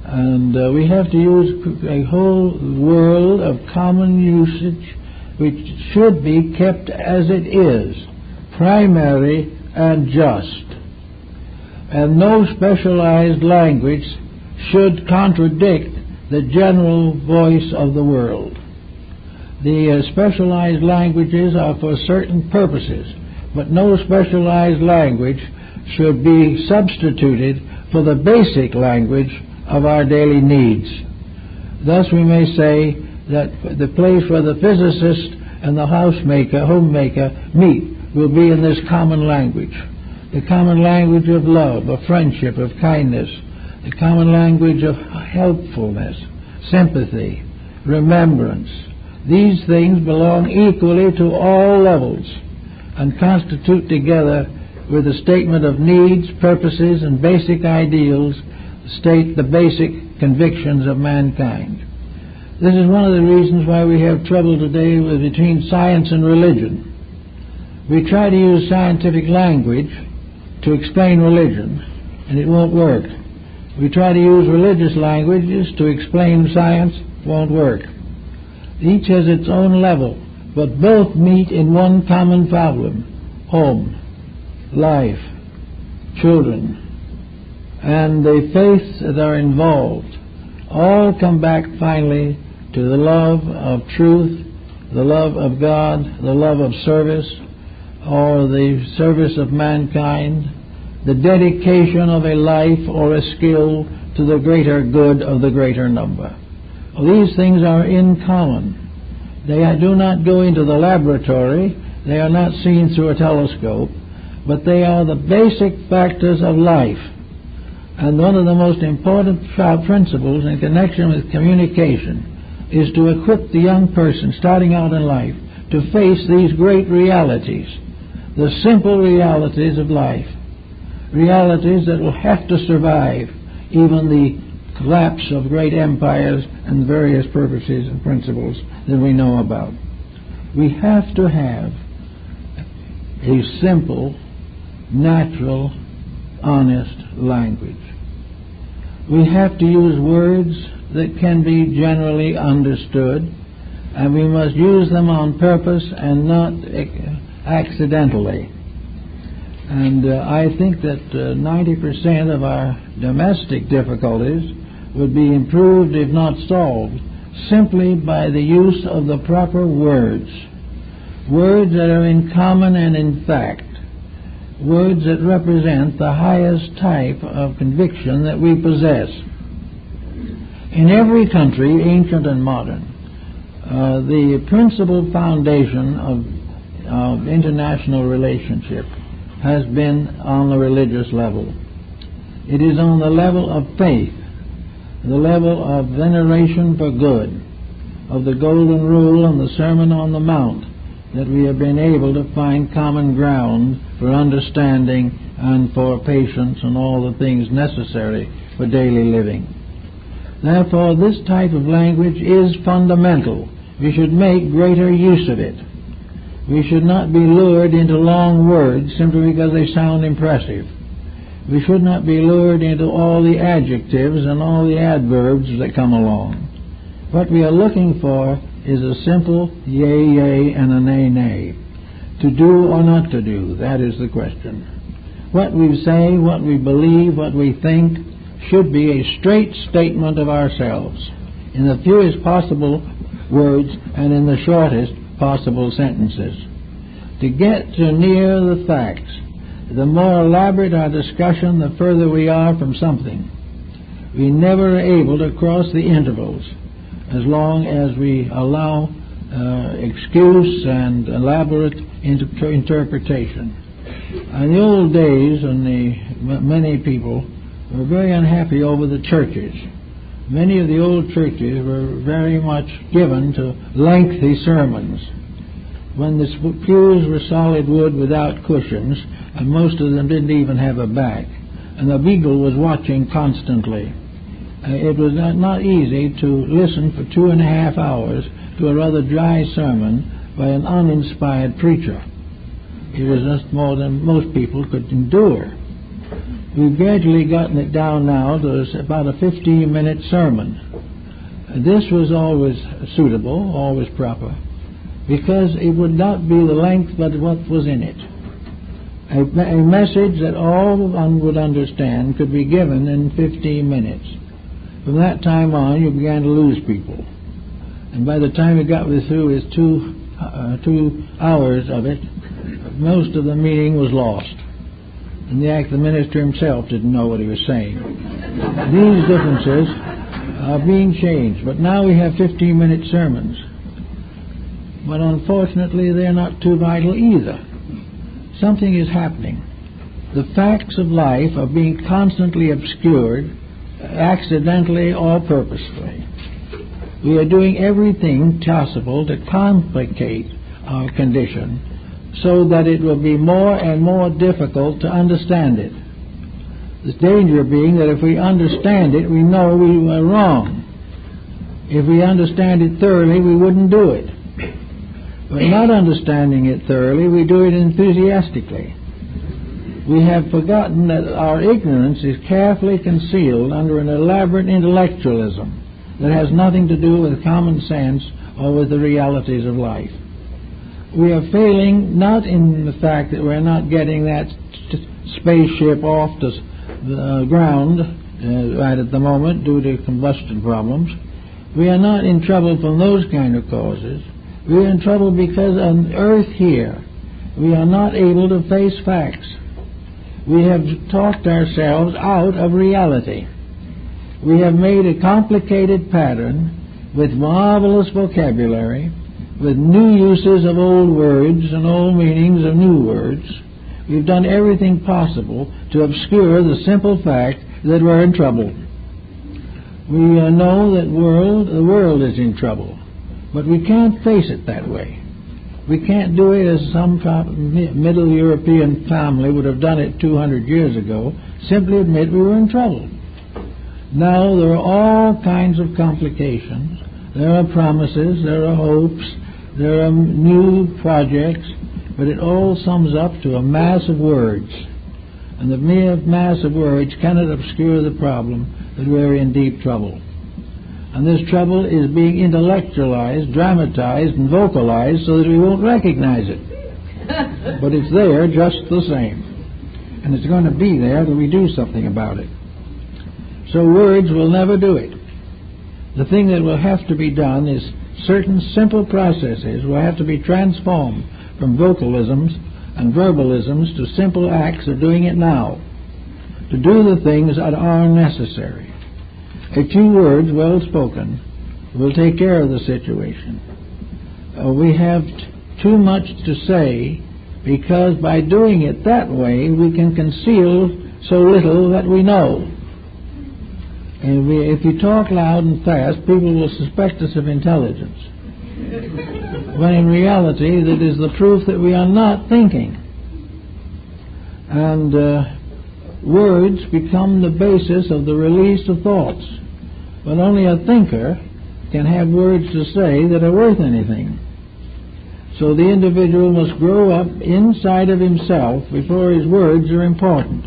And we have to use a whole world of common usage which should be kept as it is, primary and just. And no specialized language should contradict the general voice of the world. The specialized languages are for certain purposes, but no specialized language should be substituted for the basic language of our daily needs. Thus we may say that the place where the physicist and the homemaker meet will be in this common language. The common language of love, of friendship, of kindness, the common language of helpfulness, sympathy, remembrance. These things belong equally to all levels and constitute, together with the statement of needs, purposes, and basic ideals, state the basic convictions of mankind. This is one of the reasons why we have trouble today between science and religion. We try to use scientific language to explain religion, and it won't work. We try to use religious languages to explain science, won't work. Each has its own level, but both meet in one common problem: home, life, children, and the faiths that are involved all come back finally to the love of truth, the love of God, the love of service, or the service of mankind, the dedication of a life or a skill to the greater good of the greater number. These things are in common. They do not go into the laboratory, they are not seen through a telescope, but they are the basic factors of life. And one of the most important principles in connection with communication is to equip the young person starting out in life to face these great realities, the simple realities of life, realities that will have to survive even the collapse of great empires and various purposes and principles that we know about. We have to have a simple, natural, honest language. We have to use words that can be generally understood, and we must use them on purpose and not accidentally. And I think that 90% of our domestic difficulties would be improved, if not solved, simply by the use of the proper words. Words that are in common and in fact. Words that represent the highest type of conviction that we possess. In every country, ancient and modern, the principal foundation of international relationship has been on the religious level. It is on the level of faith, the level of veneration for good, of the Golden Rule and the Sermon on the Mount, that we have been able to find common ground for understanding and for patience and all the things necessary for daily living. Therefore, this type of language is fundamental. We should make greater use of it. We should not be lured into long words simply because they sound impressive. We should not be lured into all the adjectives and all the adverbs that come along. What we are looking for is a simple yea, yea, and a nay, nay. To do or not to do, that is the question. What we say, what we believe, what we think should be a straight statement of ourselves in the fewest possible words and in the shortest possible sentences. To get near the facts, the more elaborate our discussion, the further we are from something. We never are able to cross the intervals as long as we allow excuse and elaborate interpretation. In the old days, many people were very unhappy over the churches. Many of the old churches were very much given to lengthy sermons. When the pews were solid wood without cushions, and most of them didn't even have a back, and the beagle was watching constantly. It was not easy to listen for 2.5 hours to a rather dry sermon by an uninspired preacher. It was just more than most people could endure. We've gradually gotten it down now to about a 15-minute sermon. This was always suitable, always proper, because it would not be the length but what was in it. A message that all one would understand could be given in 15 minutes. From that time on, you began to lose people. And by the time you got through his 2 hours of it, most of the meaning was lost. And the minister himself didn't know what he was saying. These differences are being changed. But now we have 15-minute sermons. But unfortunately, they're not too vital either. Something is happening. The facts of life are being constantly obscured, accidentally or purposefully. We are doing everything possible to complicate our condition so that it will be more and more difficult to understand it. The danger being that if we understand it, we know we were wrong. If we understand it thoroughly, we wouldn't do it. But not understanding it thoroughly, we do it enthusiastically. We have forgotten that our ignorance is carefully concealed under an elaborate intellectualism that has nothing to do with common sense or with the realities of life. We are failing not in the fact that we're not getting that spaceship off the ground right at the moment due to combustion problems. We are not in trouble from those kind of causes. We are in trouble because on Earth here we are not able to face facts. We have talked ourselves out of reality. We have made a complicated pattern with marvelous vocabulary, with new uses of old words and old meanings of new words. We've done everything possible to obscure the simple fact that we're in trouble. We know that the world is in trouble, but we can't face it that way. We can't do it as some Middle European family would have done it 200 years ago, simply admit we were in trouble. Now there are all kinds of complications. There are promises, there are hopes, there are new projects, but it all sums up to a mass of words. And the mere mass of words cannot obscure the problem that we're in deep trouble. And this trouble is being intellectualized, dramatized, and vocalized so that we won't recognize it. But it's there just the same. And it's going to be there till we do something about it. So words will never do it. The thing that will have to be done is certain simple processes will have to be transformed from vocalisms and verbalisms to simple acts of doing it now, to do the things that are necessary. A few words well spoken will take care of the situation. We have too much to say because by doing it that way we can conceal so little that we know. And if you talk loud and fast, people will suspect us of intelligence. When in reality, that is the proof that we are not thinking. And words become the basis of the release of thoughts. But only a thinker can have words to say that are worth anything. So the individual must grow up inside of himself before his words are important.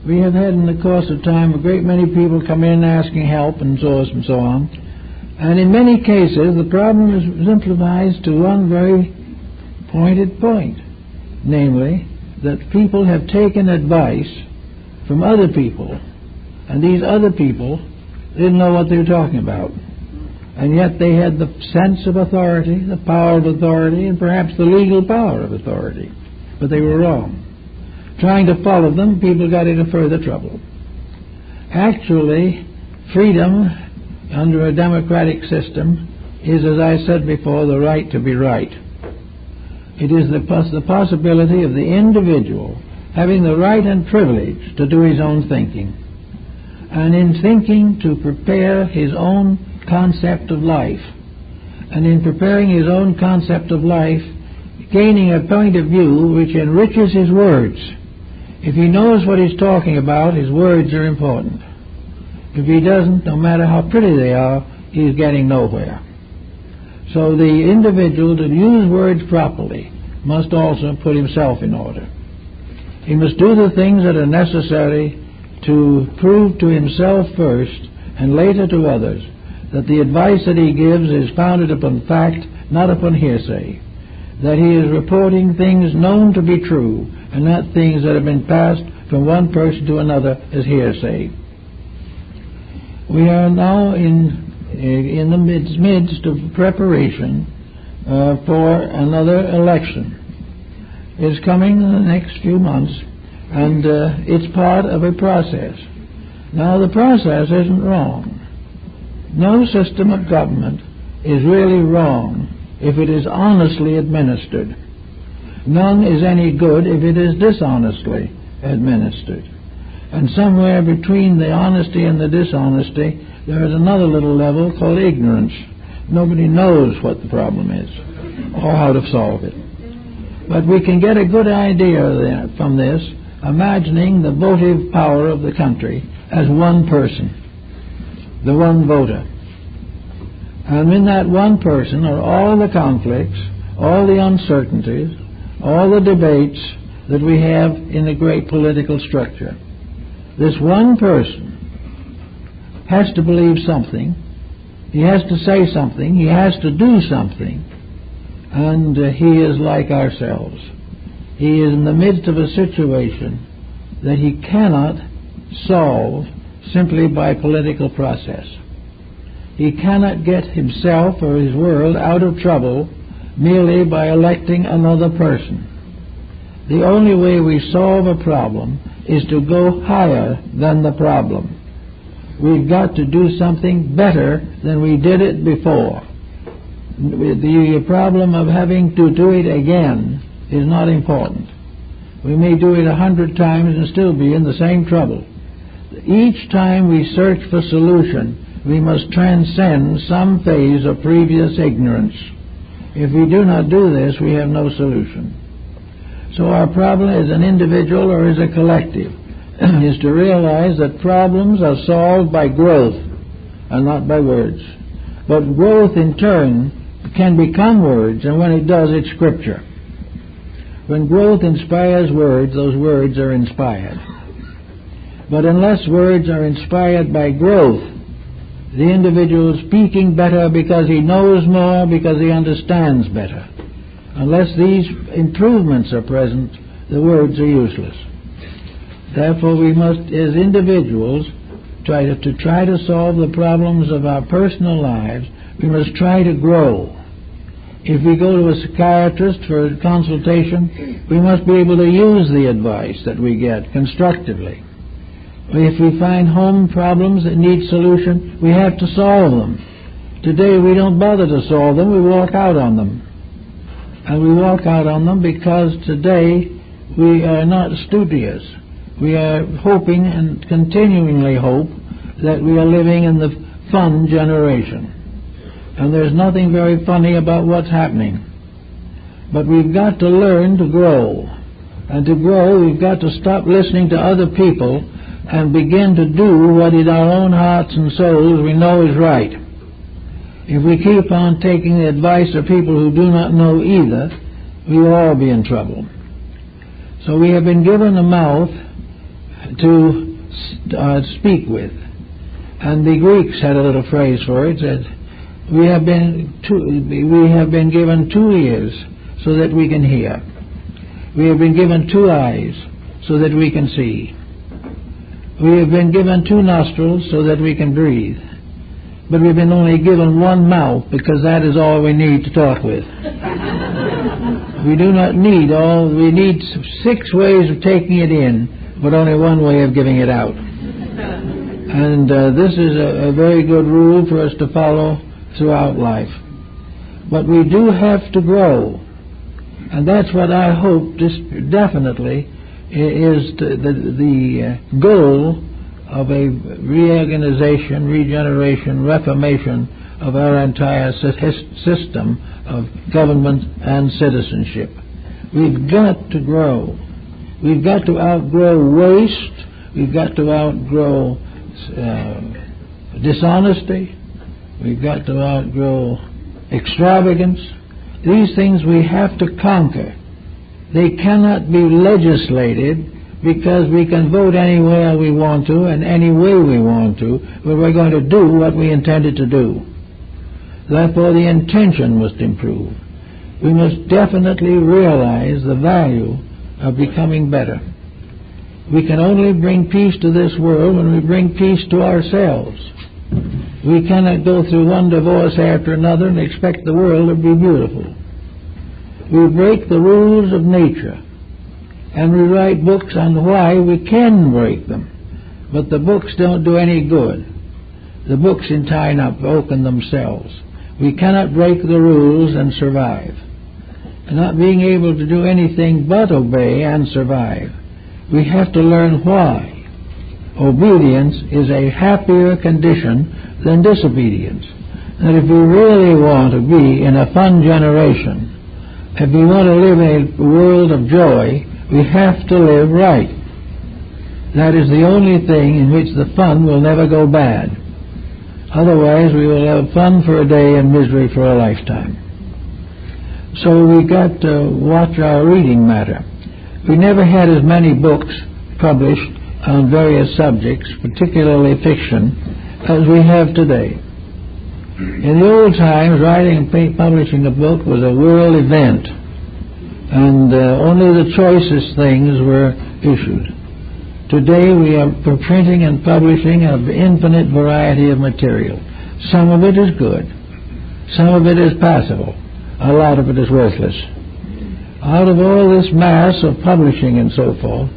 We have had in the course of time a great many people come in asking help and so on. And in many cases the problem is simplified to one very pointed point. Namely, that people have taken advice from other people. And these other people didn't know what they were talking about. And yet they had the sense of authority, the power of authority, and perhaps the legal power of authority. But they were wrong. Trying to follow them, people got into further trouble. Actually, freedom under a democratic system is, as I said before, the right to be right. It is the possibility of the individual having the right and privilege to do his own thinking, and in thinking to prepare his own concept of life, and in preparing his own concept of life, gaining a point of view which enriches his words. If he knows what he's talking about, his words are important. If he doesn't, no matter how pretty they are, he's getting nowhere. So the individual, to use words properly, must also put himself in order. He must do the things that are necessary to prove to himself first and later to others that the advice that he gives is founded upon fact, not upon hearsay, that he is reporting things known to be true and not things that have been passed from one person to another as hearsay. We are now in the midst of preparation for another election. It's coming in the next few months, and it's part of a process. Now, the process isn't wrong. No system of government is really wrong if it is honestly administered. None is any good if it is dishonestly administered. And somewhere between the honesty and the dishonesty, there is another little level called ignorance. Nobody knows what the problem is or how to solve it. But we can get a good idea from this, imagining the votive power of the country as one person, the one voter. And in that one person are all the conflicts, all the uncertainties, all the debates that we have in the great political structure. This one person has to believe something, he has to say something, he has to do something, and he is like ourselves. He is in the midst of a situation that he cannot solve simply by political process. He cannot get himself or his world out of trouble merely by electing another person. The only way we solve a problem is to go higher than the problem. We've got to do something better than we did it before. The problem of having to do it again is not important. We may do it 100 times and still be in the same trouble. Each time we search for solution, we must transcend some phase of previous ignorance. If we do not do this, we have no solution. So our problem as an individual or as a collective is to realize that problems are solved by growth and not by words. But growth in turn can become words, and when it does, it's scripture. When growth inspires words, those words are inspired. But unless words are inspired by growth, the individual is speaking better because he knows more, because he understands better. Unless these improvements are present, the words are useless. Therefore, we must, as individuals, try to solve the problems of our personal lives. We must try to grow. If we go to a psychiatrist for a consultation, we must be able to use the advice that we get constructively. If we find home problems that need solution, we have to solve them. Today we don't bother to solve them, we walk out on them. And we walk out on them because today we are not studious. We are hoping and continually hope that we are living in the fun generation. And there's nothing very funny about what's happening. But we've got to learn to grow. And to grow, we've got to stop listening to other people and begin to do what in our own hearts and souls we know is right. If we keep on taking the advice of people who do not know either, we will all be in trouble. So we have been given a mouth to speak with. And the Greeks had a little phrase for it, that we have been given 2 ears so that we can hear. We have been given 2 eyes so that we can see. We have been given 2 nostrils so that we can breathe. But we've been only given 1 mouth because that is all we need to talk with. We do not need all, we need 6 ways of taking it in, but only 1 way of giving it out. And this is a very good rule for us to follow throughout life. But we do have to grow. And that's what I hope definitely is the goal of a reorganization, regeneration, reformation of our entire system of government and citizenship. We've got to grow. We've got to outgrow waste. We've got to outgrow dishonesty. We've got to outgrow extravagance. These things we have to conquer. They cannot be legislated because we can vote anywhere we want to and any way we want to, but we're going to do what we intended to do. Therefore, the intention must improve. We must definitely realize the value of becoming better. We can only bring peace to this world when we bring peace to ourselves. We cannot go through one divorce after another and expect the world to be beautiful. We break the rules of nature, and we write books on why we can break them. But the books don't do any good. The books in time are broken themselves. We cannot break the rules and survive. And not being able to do anything but obey and survive, we have to learn why. Obedience is a happier condition than disobedience. And if we really want to be in a fun generation, if we want to live in a world of joy, we have to live right. That is the only thing in which the fun will never go bad. Otherwise, we will have fun for a day and misery for a lifetime. So we got to watch our reading matter. We never had as many books published on various subjects, particularly fiction, as we have today. In the old times, writing and publishing a book was a world event, and only the choicest things were issued. Today we are printing and publishing an infinite variety of material. Some of it is good. Some of it is passable. A lot of it is worthless. Out of all this mass of publishing and so forth,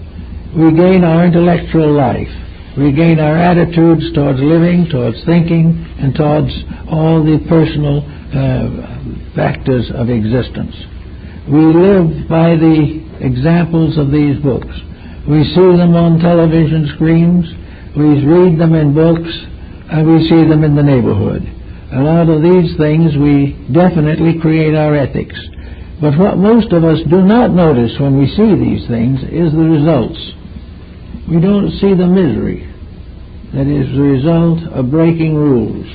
we gain our intellectual life. We gain our attitudes towards living, towards thinking, and towards all the personal factors of existence. We live by the examples of these books. We see them on television screens, we read them in books, and we see them in the neighborhood. And out of these things we definitely create our ethics. But what most of us do not notice when we see these things is the results. We don't see the misery that is the result of breaking rules.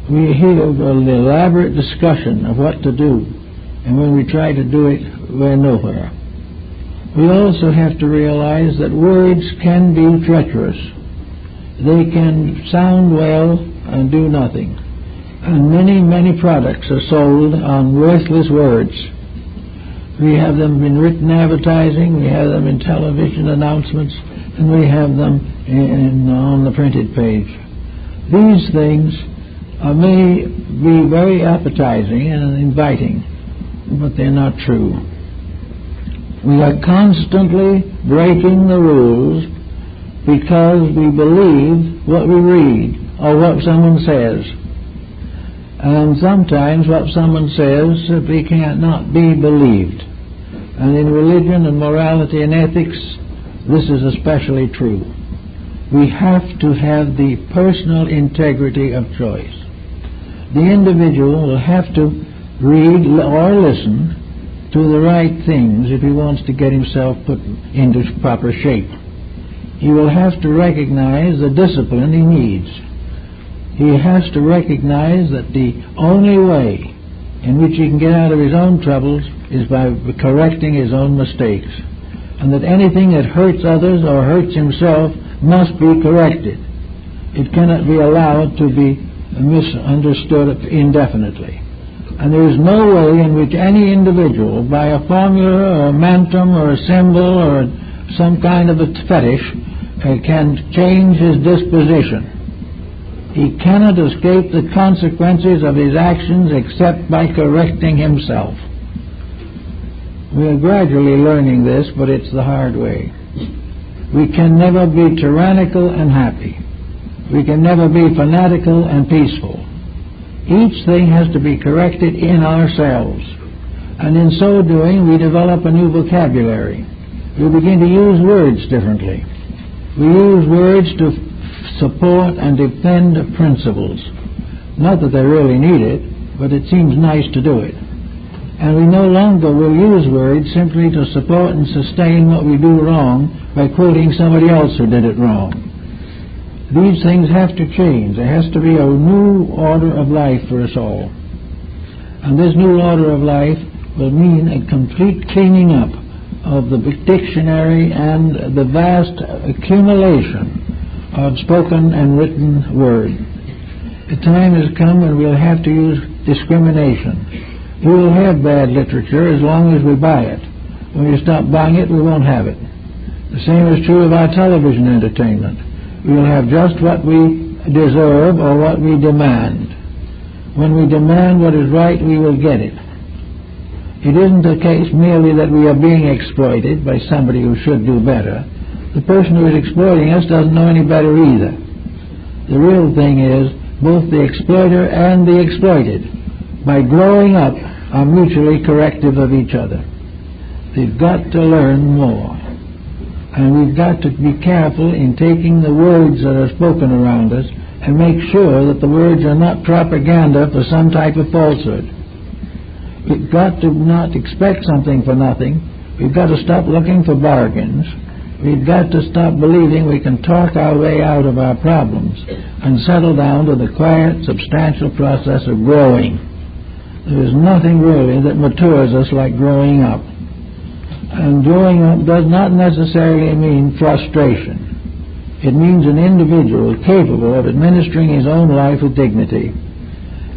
We hear an elaborate discussion of what to do, and when we try to do it, we're nowhere. We also have to realize that words can be treacherous. They can sound well and do nothing. And many, many products are sold on worthless words. We have them in written advertising, we have them in television announcements, and we have them on the printed page. These things may be very appetizing and inviting, but they're not true. We are constantly breaking the rules because we believe what we read or what someone says. And sometimes what someone says simply cannot be believed. And in religion and morality and ethics, this is especially true. We have to have the personal integrity of choice. The individual will have to read or listen to the right things if he wants to get himself put into proper shape. He will have to recognize the discipline he needs. He has to recognize that the only way in which he can get out of his own troubles is by correcting his own mistakes, and that anything that hurts others or hurts himself must be corrected. It cannot be allowed to be misunderstood indefinitely. And there is no way in which any individual, by a formula or a mantra or a symbol or some kind of a fetish, can change his disposition. He cannot escape the consequences of his actions except by correcting himself. We are gradually learning this, but it's the hard way. We can never be tyrannical and happy. We can never be fanatical and peaceful. Each thing has to be corrected in ourselves. And in so doing, we develop a new vocabulary. We begin to use words differently. We use words to support and defend principles. Not that they really need it, but it seems nice to do it. And we no longer will use words simply to support and sustain what we do wrong by quoting somebody else who did it wrong. These things have to change. There has to be a new order of life for us all. And this new order of life will mean a complete cleaning up of the dictionary and the vast accumulation of spoken and written word. The time has come when we'll have to use discrimination. We will have bad literature as long as we buy it. When we stop buying it, we won't have it. The same is true of our television entertainment. We will have just what we deserve or what we demand. When we demand what is right, we will get it. It isn't the case merely that we are being exploited by somebody who should do better. The person who is exploiting us doesn't know any better either. The real thing is both the exploiter and the exploited, by growing up, are mutually corrective of each other. They've got to learn more. And we've got to be careful in taking the words that are spoken around us and make sure that the words are not propaganda for some type of falsehood. We've got to not expect something for nothing. We've got to stop looking for bargains. We've got to stop believing we can talk our way out of our problems and settle down to the quiet, substantial process of growing. There is nothing really that matures us like growing up. And growing up does not necessarily mean frustration. It means an individual capable of administering his own life with dignity,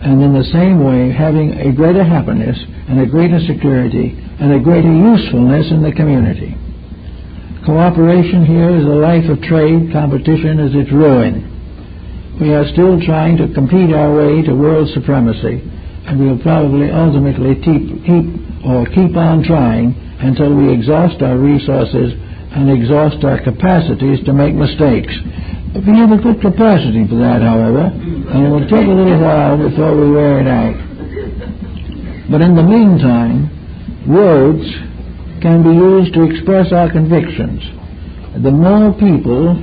and in the same way having a greater happiness and a greater security and a greater usefulness in the community. Cooperation here is a life of trade. Competition is its ruin. We are still trying to compete our way to world supremacy, and we will probably ultimately keep on trying until we exhaust our resources and exhaust our capacities to make mistakes. We have a good capacity for that, however, and it will take a little while before we wear it out. But in the meantime, words can be used to express our convictions. The more people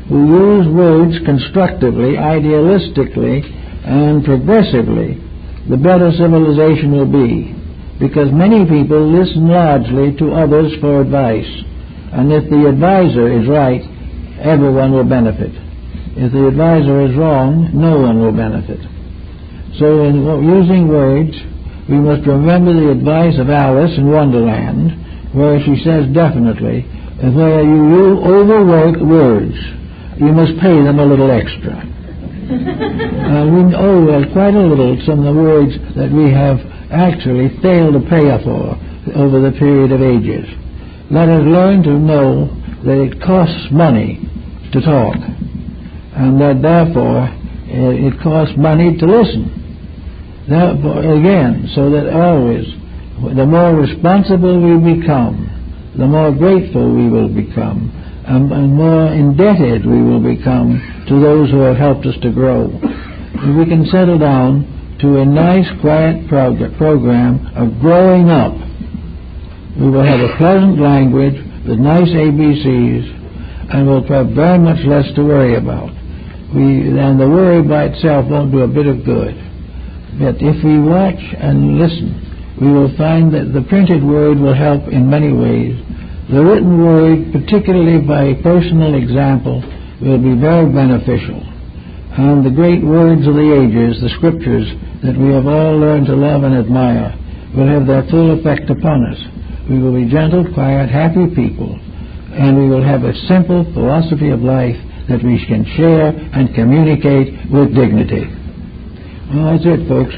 who use words constructively, idealistically, and progressively, the better civilization will be. Because many people listen largely to others for advice. And if the advisor is right, everyone will benefit. If the advisor is wrong, no one will benefit. So in using words, we must remember the advice of Alice in Wonderland, where she says definitely, that where you overwork words, you must pay them a little extra. We owe quite a little some of the words that we have actually failed to pay for over the period of ages. Let us learn to know that it costs money to talk, and that therefore it costs money to listen. Therefore, again, so that always, the more responsible we become, the more grateful we will become, and more indebted we will become to those who have helped us to grow. If we can settle down to a nice, quiet program of growing up, we will have a pleasant language with nice ABCs, and we'll have very much less to worry about. And the worry by itself won't do a bit of good. But if we watch and listen, we will find that the printed word will help in many ways. The written word, particularly by personal example, will be very beneficial. And the great words of the ages, the scriptures that we have all learned to love and admire, will have their full effect upon us. We will be gentle, quiet, happy people, and we will have a simple philosophy of life that we can share and communicate with dignity. Well, that's it, folks.